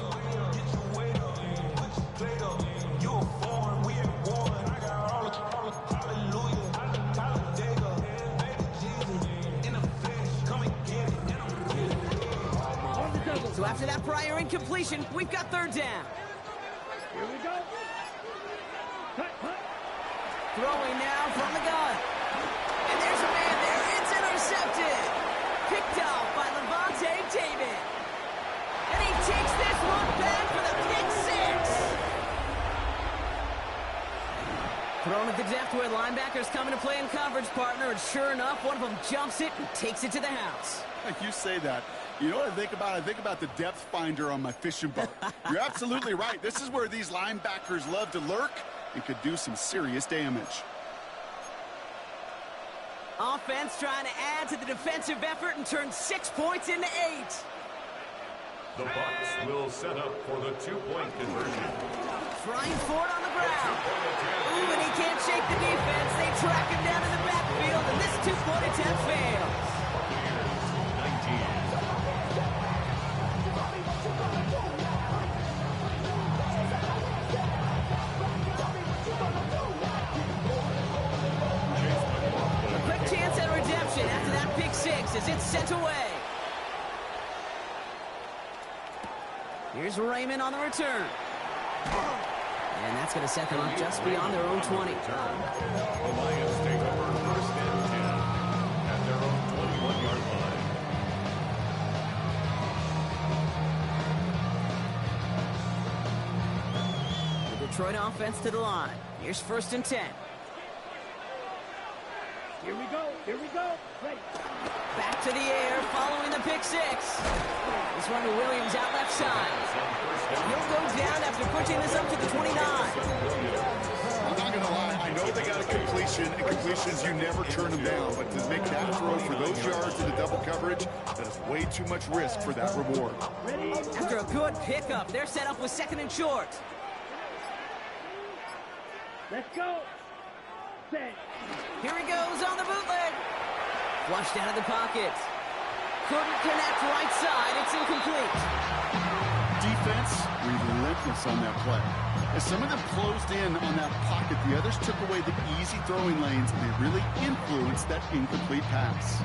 So after that prior incompletion, we've got 3rd down. Here we go. Cut. Throwing now from the gun. And there's a man there. It's intercepted. Picked off by Levante David. And he takes this one back for the pick 6. Thrown at the depth where linebackers come into play in coverage, partner. And sure enough, one of them jumps it and takes it to the house. You say that. You know what I think about? I think about the depth finder on my fishing boat. You're absolutely right. This is where these linebackers love to lurk and could do some serious damage. Offense trying to add to the defensive effort and turn 6 points into 8. The Bucks will set up for the 2-point conversion. Trying for it on the ground. Ooh, and he can't shake the defense. They track him down in the backfield, and this 2-point attempt fails. 19. After that pick 6 as it's sent away. Here's Raymond on the return. And that's going to set them up just beyond their own 20. The Lions take over 1st and 10 at their own 21-yard line. The Detroit offense to the line. Here's 1st and 10. Here we go. Ready. Back to the air following the pick 6. This one to Williams out left side. He'll go down after pushing this up to the 29. I'm not going to lie. I know they got a completion, and completions, you never turn them down. But to make that throw for those yards in the double coverage, that is way too much risk for that reward. Ready. After a good pickup, they're set up with 2nd and short. Let's go. Set. Here he goes on the bootleg. Flushed out of the pocket. Couldn't connect right side. It's incomplete. Defense, relentless on that play. As some of them closed in on that pocket, the others took away the easy throwing lanes, and they really influenced that incomplete pass.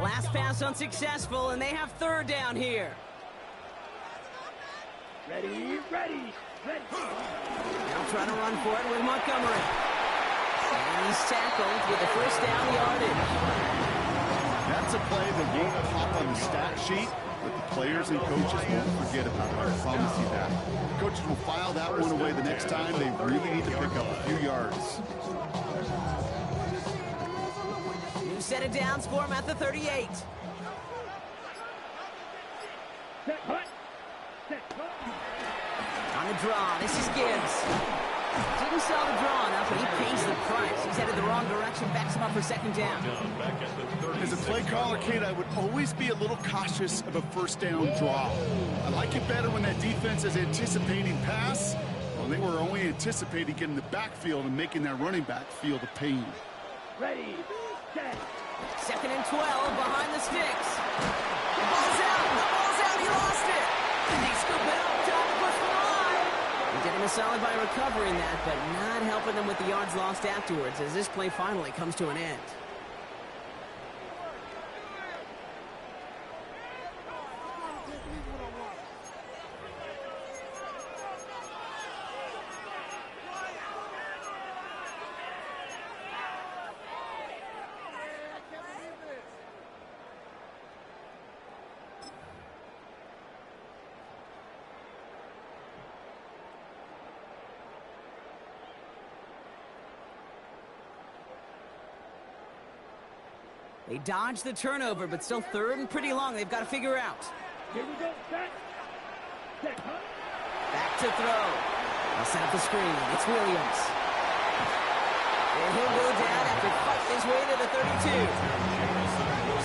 Last pass unsuccessful, and they have 3rd down here. Ready. Now trying to run for it with Montgomery. And he's tackled with the 1st down yardage. That's a play that won't pop on the stat sheet, but the players and coaches won't forget about it. I promise you that. Coaches will file that one away the next time they really need to pick up a few yards. New set of downs for him at the 38. Set, cut. Set, cut. On the draw, this is Gibbs. Didn't sell the draw enough, but he pays the price. He's headed the wrong direction, backs him up for second down. As a play caller, Kate, I would always be a little cautious of a first down draw. I like it better when that defense is anticipating pass. Well, they were only anticipating getting the backfield and making that running back feel the pain. Ready, set. Second and 12 behind the sticks. The ball's out, he lost it. And they scoop it up, top push for the line. He did him a solid by recovering that, but not helping them with the yards lost afterwards as this play finally comes to an end. They dodged the turnover, but still third and pretty long. They've got to figure out. Here we go, set. Set, cut. Back to throw. They'll set up the screen. It's Williams. And he'll go down after fighting his way to the 32.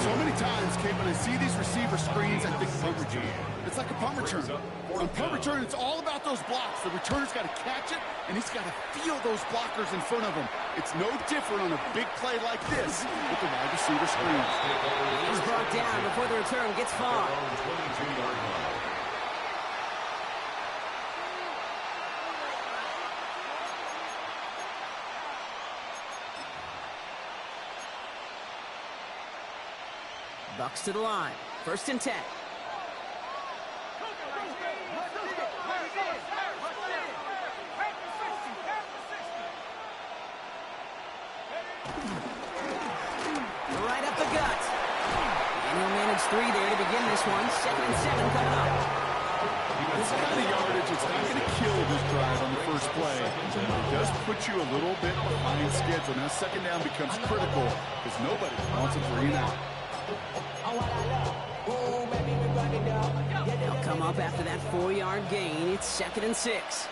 So many times, Kate, when I see these receiver screens, I think punt return. It's like a punt return. On punt return, it's all about those blocks. The returner's got to catch it, and he's got to feel those blockers in front of him. It's no different on a big play like this with the wide receiver screen. He's brought down before the return gets far. Bucks to the line. First and 10. Right up the gut. And he'll manage 3 there to begin this one. Second and 7 coming up. This kind of yardage, it's not going to kill this drive on the first play. It does put you a little bit behind schedule. Now second down becomes critical because nobody wants a 3 and out. They'll come up after that 4-yard gain. It's second and 6.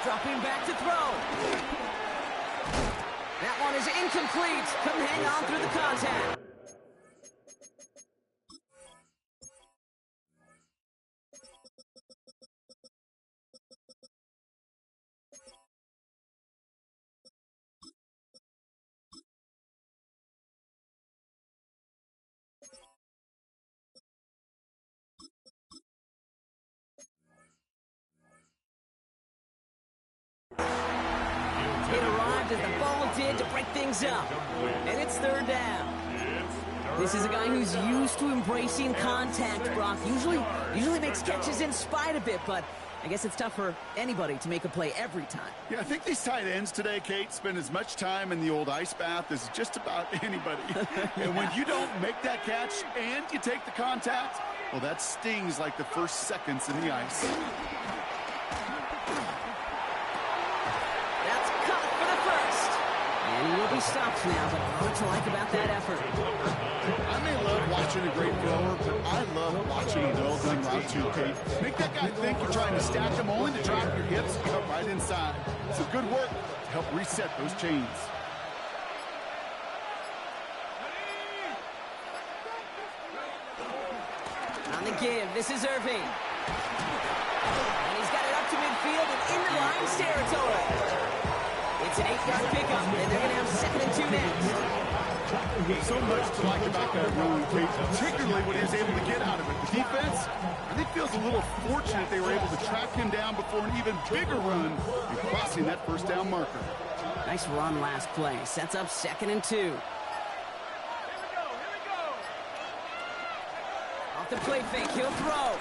Dropping back to throw. That one is incomplete. Couldn't hang on through the contact. It arrived as the ball did to break things up. And it's third down. This is a guy who's used to embracing contact, Brock. Usually makes catches in spite of it, but I guess it's tough for anybody to make a play every time. Yeah, I think these tight ends today, Kate, spend as much time in the old ice bath as just about anybody. And when you don't make that catch and you take the contact, well, that stings like the first seconds in the ice. That's cut for the first. And he will be stopped now, but what to like about that effort? I may love watching a great thrower, but I love watching a well-done route too, Kate. Make that guy think you're trying to stack him only to drop your hips and cut right inside. It's a good work to help reset those chains. On the give, this is Irving. And he's got it up to midfield and into Lions territory. It's an 8-yard pickup, and they're going to have second and 2 next. So much to like about that run, Kate, particularly what he was able to get out of it. The defense, I think, feels a little fortunate they were able to track him down before an even bigger run and crossing that first down marker. Nice run last play. Sets up second and 2. Off the play fake, he'll throw.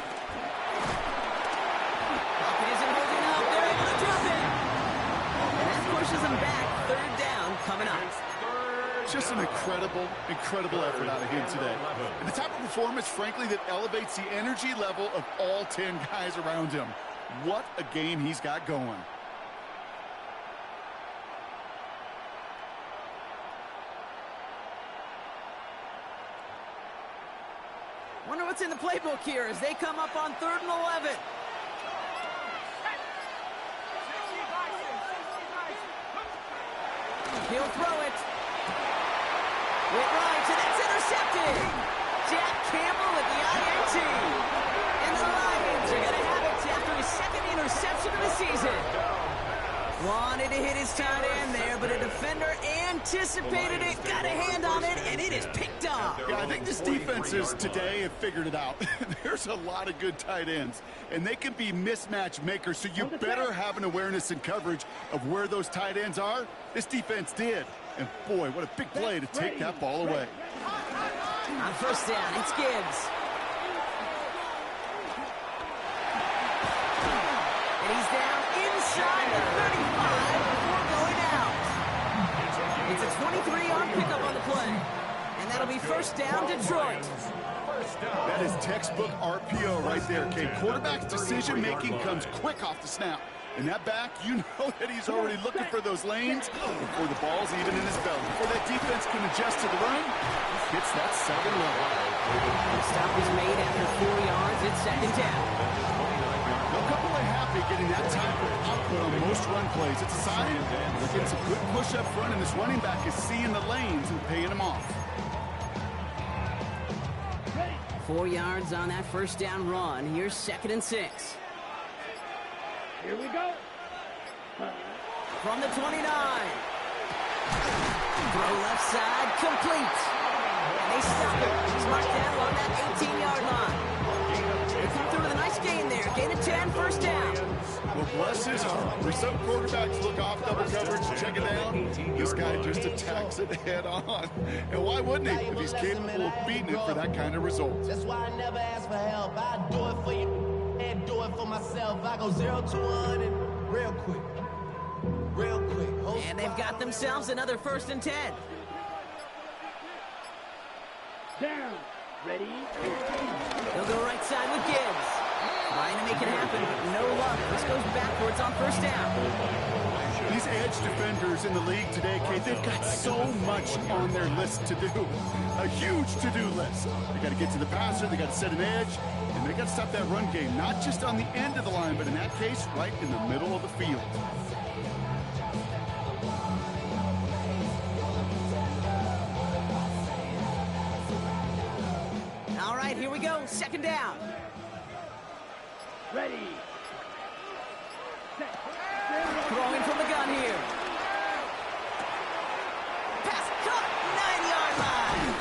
Pocket isn't holding up. They're able to drop it. And that push pushes them back. Third down coming up. Just an incredible effort out of him today. And the type of performance, frankly, that elevates the energy level of all 10 guys around him. What a game he's got going. Wonder what's in the playbook here as they come up on 3rd and 11. He'll throw it. With right, and that's intercepted. Jack Campbell with the INT. And the Lions are going to have it after his 2nd interception of the season. Wanted to hit his tight end there, but a defender anticipated it, got a hand on it, and it is picked up. Yeah, I think this defenses today have figured it out. There's a lot of good tight ends, and they can be mismatch makers, so you better have an awareness and coverage of where those tight ends are. This defense did. And boy, what a big play to take that ball away. On 1st down, it's Gibbs. And he's down inside the 35 before going out. It's a 23-yard pickup on the play. And that'll be 1st down, Detroit. That is textbook RPO right there, Kate. Quarterback's decision-making comes quick off the snap. And that back, you know that he's already looking for those lanes before the ball's even in his belly. Before that defense can adjust to the run, hits that 7 level. The stop was made after 4 yards. It's 2nd down. No couple are happy getting that type of output on most run plays. It's a sign they're getting some good push up front, and this running back is seeing the lanes and paying them off. 4 yards on that 1st down run. Here's 2nd and 6. Here we go. From the 29. Throw left side, complete. And they stop it. He's marked down on that 18-yard line. They come through with a nice gain there. Gain of 10, 1st down. Well, bless his heart. For some quarterbacks look off double coverage, check it down. This guy just attacks it head on. And why wouldn't he if he's capable of beating it for that kind of result? That's why I never ask for help. I do it for you and do it for myself. I go 0 to 100 real quick. Real quick. And they've got themselves another 1st and 10. Down. Ready. They'll go right side with Gibbs. Trying to make it happen, but no luck. This goes backwards on 1st down. These edge defenders in the league today, Kate, they've got so much on their list to do. A huge to-do list. They got to get to the passer, they got to set an edge, and they got to stop that run game, not just on the end of the line, but in that case, right in the middle of the field. All right, here we go. 2nd down. Ready. Set. Throwing from the gun here. Pass caught. 9-yard line.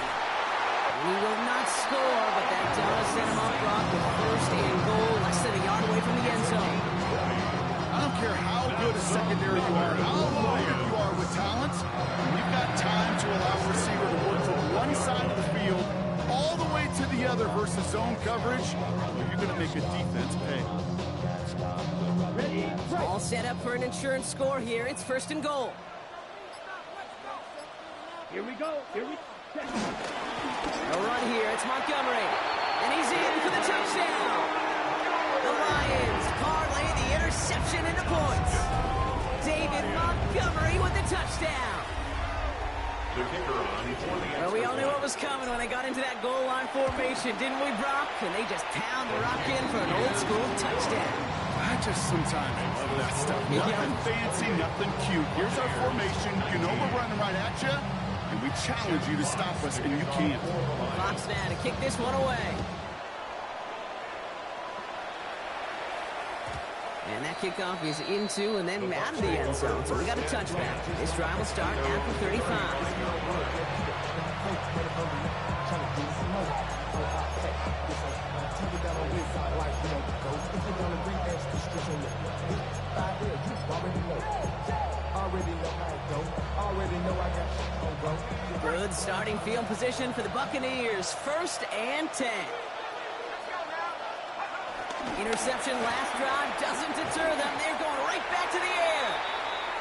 We will not score, but that does set him up rock with 1st and goal, less than a yard away from the end zone. I don't care how good a secondary you are, how loaded you are with talent, when you've got time to allow a receiver to work from one side of the field all the way to the other versus zone coverage, you're going to make a defense pay. Ready. All set up for an insurance score here. It's 1st and goal. Here we go. Here we go. A run here. It's Montgomery. And he's in for the touchdown. The Lions parlay the interception into points. David Montgomery with the touchdown. The kicker on for the Well, we all knew what was coming when they got into that goal line formation, didn't we, Brock? And they just pound the rock in for an old-school touchdown. I just sometimes love that stuff. Nothing fancy, nothing cute. Here's our formation. You know we're running right at you, and we challenge you to stop us, and you can't. Fox now to kick this one away. And that kickoff is into and then out of the end zone. So we got a touchback. This drive will start after 35. Good starting field position for the Buccaneers. 1st and 10. Interception last drive doesn't deter them. They're going right back to the air.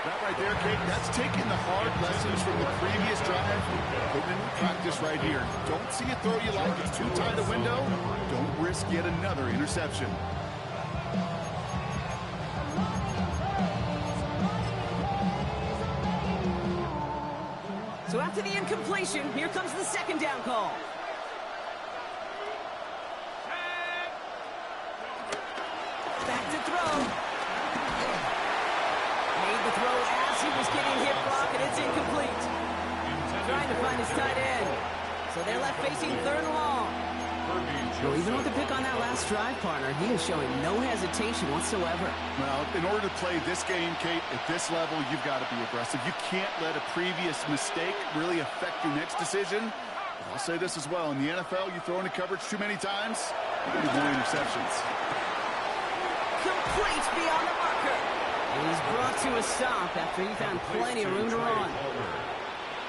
That right there, Kate, that's taking the hard lessons from the previous drive, putting into practice right here. Don't see a throw you like. It's too tight a window. Don't risk yet another interception. So after the incompletion, here comes the second down call. Back to throw. Made the throw as he was getting hit block, and it's incomplete. Trying to find his tight end. So they're left facing third and long. Well, even with the pick on that last drive, partner, he is showing no hesitation whatsoever. Well, in order to play this game, Kate, at this level, you've got to be aggressive. You can't let a previous mistake really affect your next decision. But I'll say this as well. In the NFL, you throw into coverage too many times, you get more interceptions. Complete beyond the marker. And he's brought to a stop after he found plenty of room to run.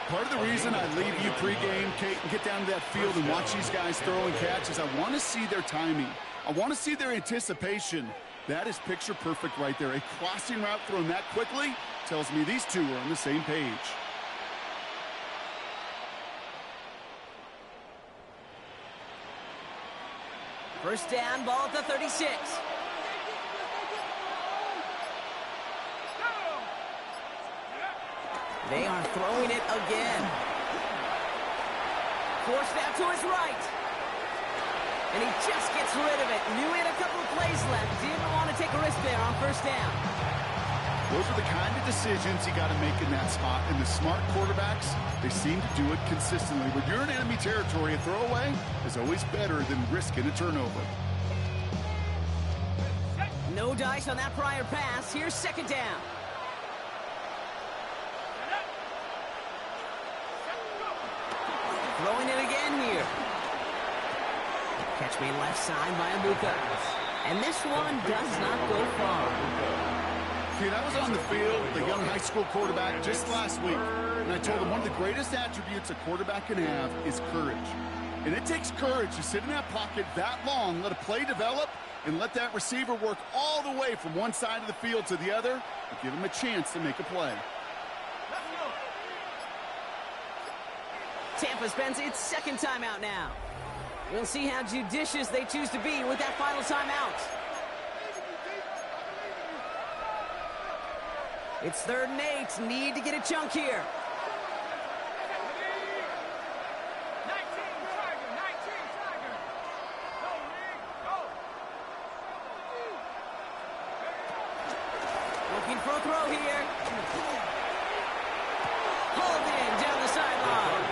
Part of the reason I leave you pregame, Kate, and get down to that field and watch these guys throw and catch is I want to see their timing. I want to see their anticipation. That is picture perfect right there. A crossing route thrown that quickly tells me these two are on the same page. First down, ball at the 36. They are throwing it again. Forced out to his right. And he just gets rid of it. Knew he had a couple of plays left. Didn't want to take a risk there on first down. Those are the kind of decisions you got to make in that spot. And the smart quarterbacks, they seem to do it consistently. When you're in enemy territory, a throwaway is always better than risking a turnover. No dice on that prior pass. Here's second down. Throwing it again here. Catch made left side by Abuka. And this one does not go far. See, I was on the field with a young high school quarterback just last week. And I told him one of the greatest attributes a quarterback can have is courage. And it takes courage to sit in that pocket that long, let a play develop, and let that receiver work all the way from one side of the field to the other and give him a chance to make a play. Tampa spends its second timeout now. We'll see how judicious they choose to be with that final timeout. It's 3rd and 8. Need to get a chunk here. Looking for a throw here. Holding down the sideline.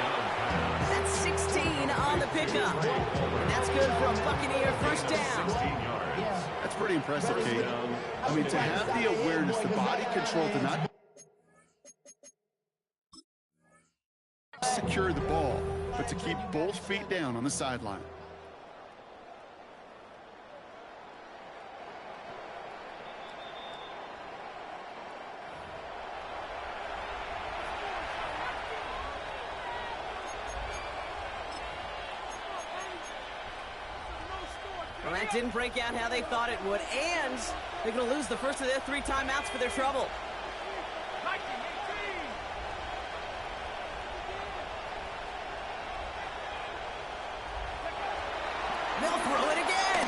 That's 16 on the pickup. And that's good for a Buccaneer first down. That's pretty impressive, Kate. I mean, to have the awareness, the body control to not secure the ball, but to keep both feet down on the sideline. Well, that didn't break out how they thought it would, and they're going to lose the first of their 3 timeouts for their trouble. They'll throw it again.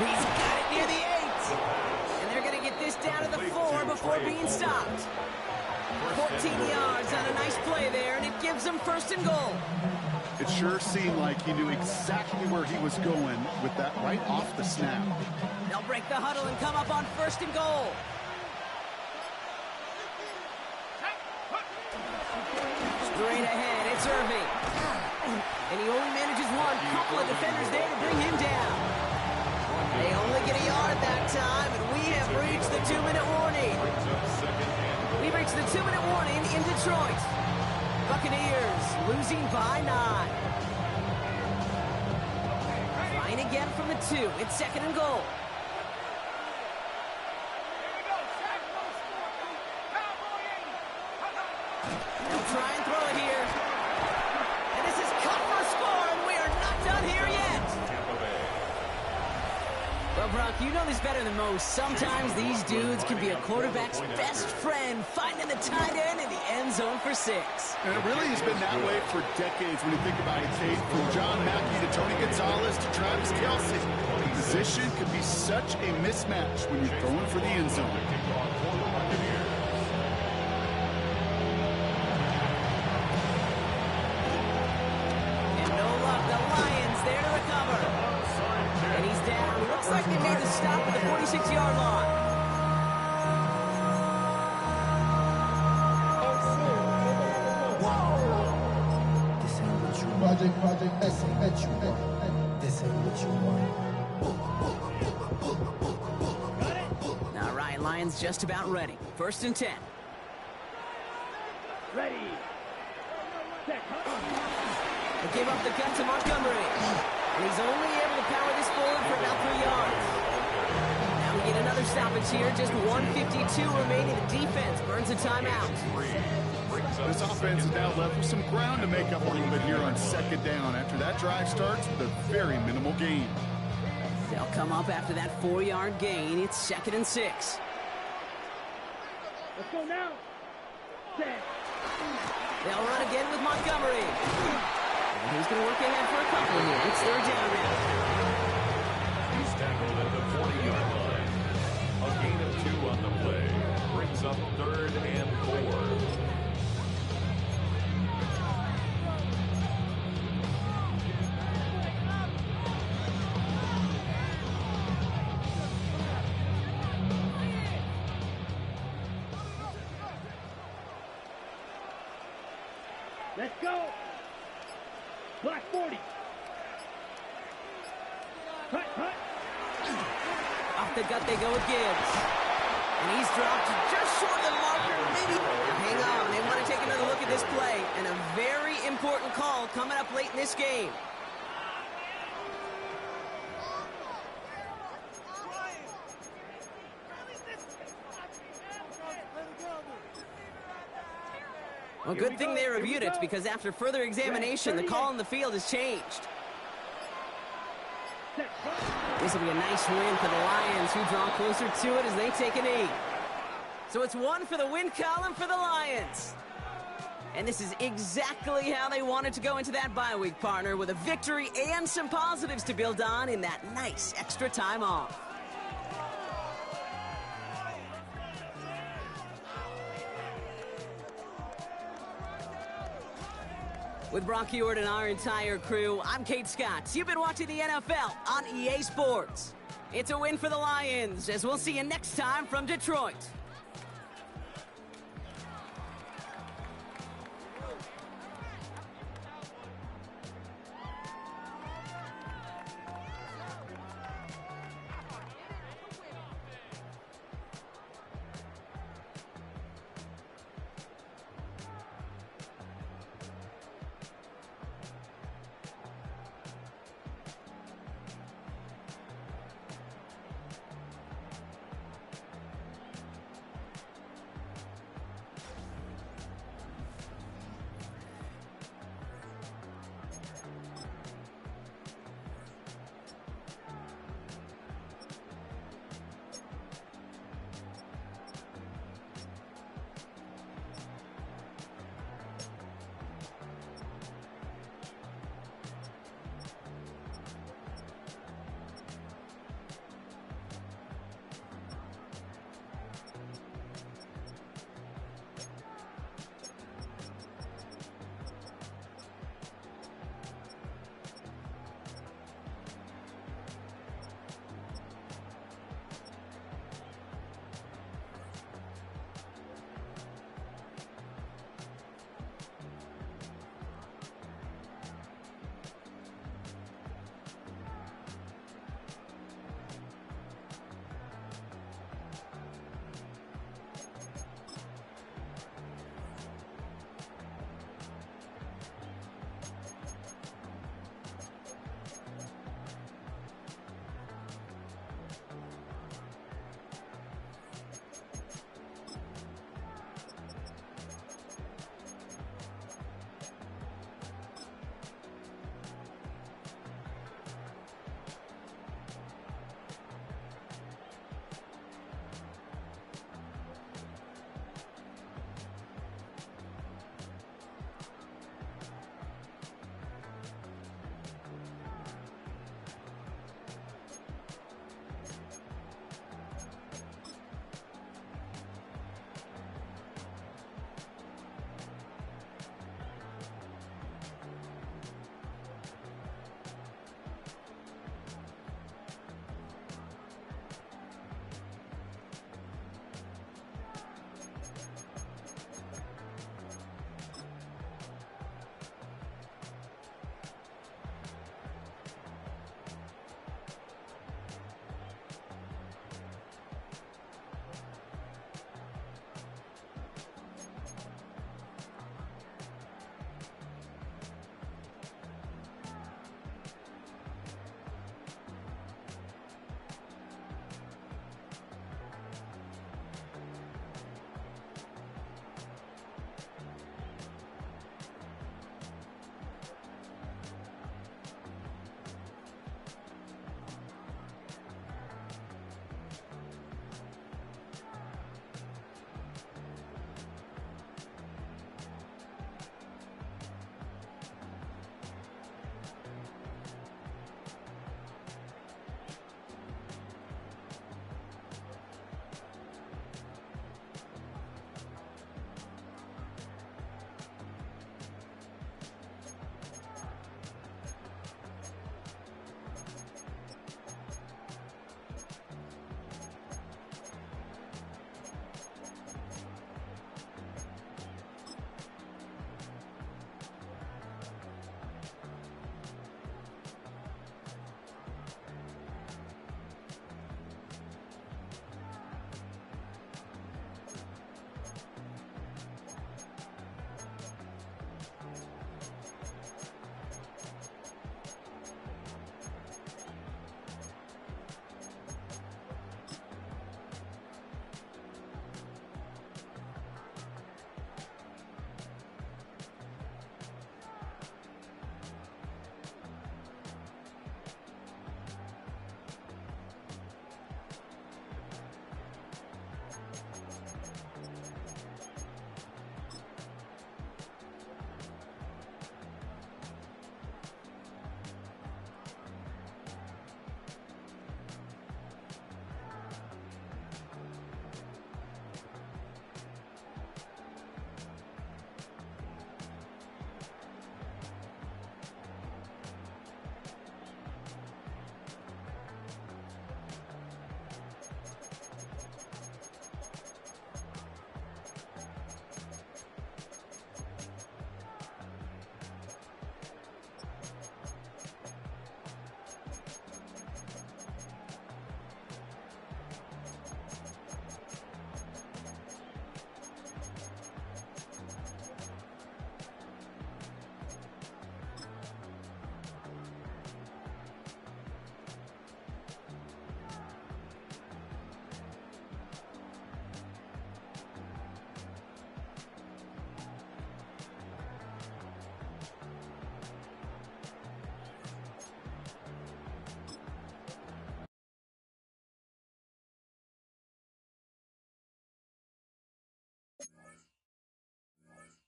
He's got it near the 8. And they're going to get this down to the 4 before being stopped. 14 yards on a nice play there, and it gives them 1st and goal. It sure seemed like he knew exactly where he was going with that right off the snap. They'll break the huddle and come up on 1st and goal. Straight ahead, it's Irving. And he only manages one. Couple of defenders there to bring him down. They only get a yard that time, and we have reached the 2-minute warning. We've reached the 2-minute warning in Detroit. Buccaneers losing by 9. Trying again from the 2. It's 2nd and goal. They'll try and throw it here. And this is cut for a score, and we are not done here yet. Well, Brock, you know this better than most. Sometimes these dudes can be a quarterback's best friend, finding the tight end in the end zone for 6. And it really has been that way for decades when you think about it, Tate. From John Mackey to Tony Gonzalez to Travis Kelce. Position could be such a mismatch when you're going for the end zone. And no luck, the Lions there to recover. And he's down. Looks like they made the stop at the 46-yard line. Project, this ain't what you want. This ain't what you want. All right, Lions just about ready. 1st and 10. Ready. Set. They give up the gun to Montgomery. And he's only able to power this forward for about 3 yards. Now we get another stoppage here. Just 1:52 remaining. The defense burns a timeout. This offense is now left with some ground to make up a little bit here on 2nd down after that drive starts with a very minimal gain. They'll come up after that 4-yard gain. It's 2nd and 6. Let's go now. Set. They'll run again with Montgomery. And he's going to work ahead for a couple here. It's 3rd down now. He's tackled at the 40-yard line. A gain of 2 on the play. Brings up 3rd and 4. Let's go. Black 40. Cut. Off the gut they go with Gibbs. And he's dropped just short of the marker. Maybe. Hang on. They want to take another look at this play. And a very important call coming up late in this game. Well, good thing they reviewed it, because after further examination, the call on the field has changed. This will be a nice win for the Lions, who draw closer to it as they take a knee. So it's 1 for the win column for the Lions. And this is exactly how they wanted to go into that bye week, partner, with a victory and some positives to build on in that nice extra time off. With Brock Ewart and our entire crew, I'm Kate Scott. You've been watching the NFL on EA Sports. It's a win for the Lions, as we'll see you next time from Detroit.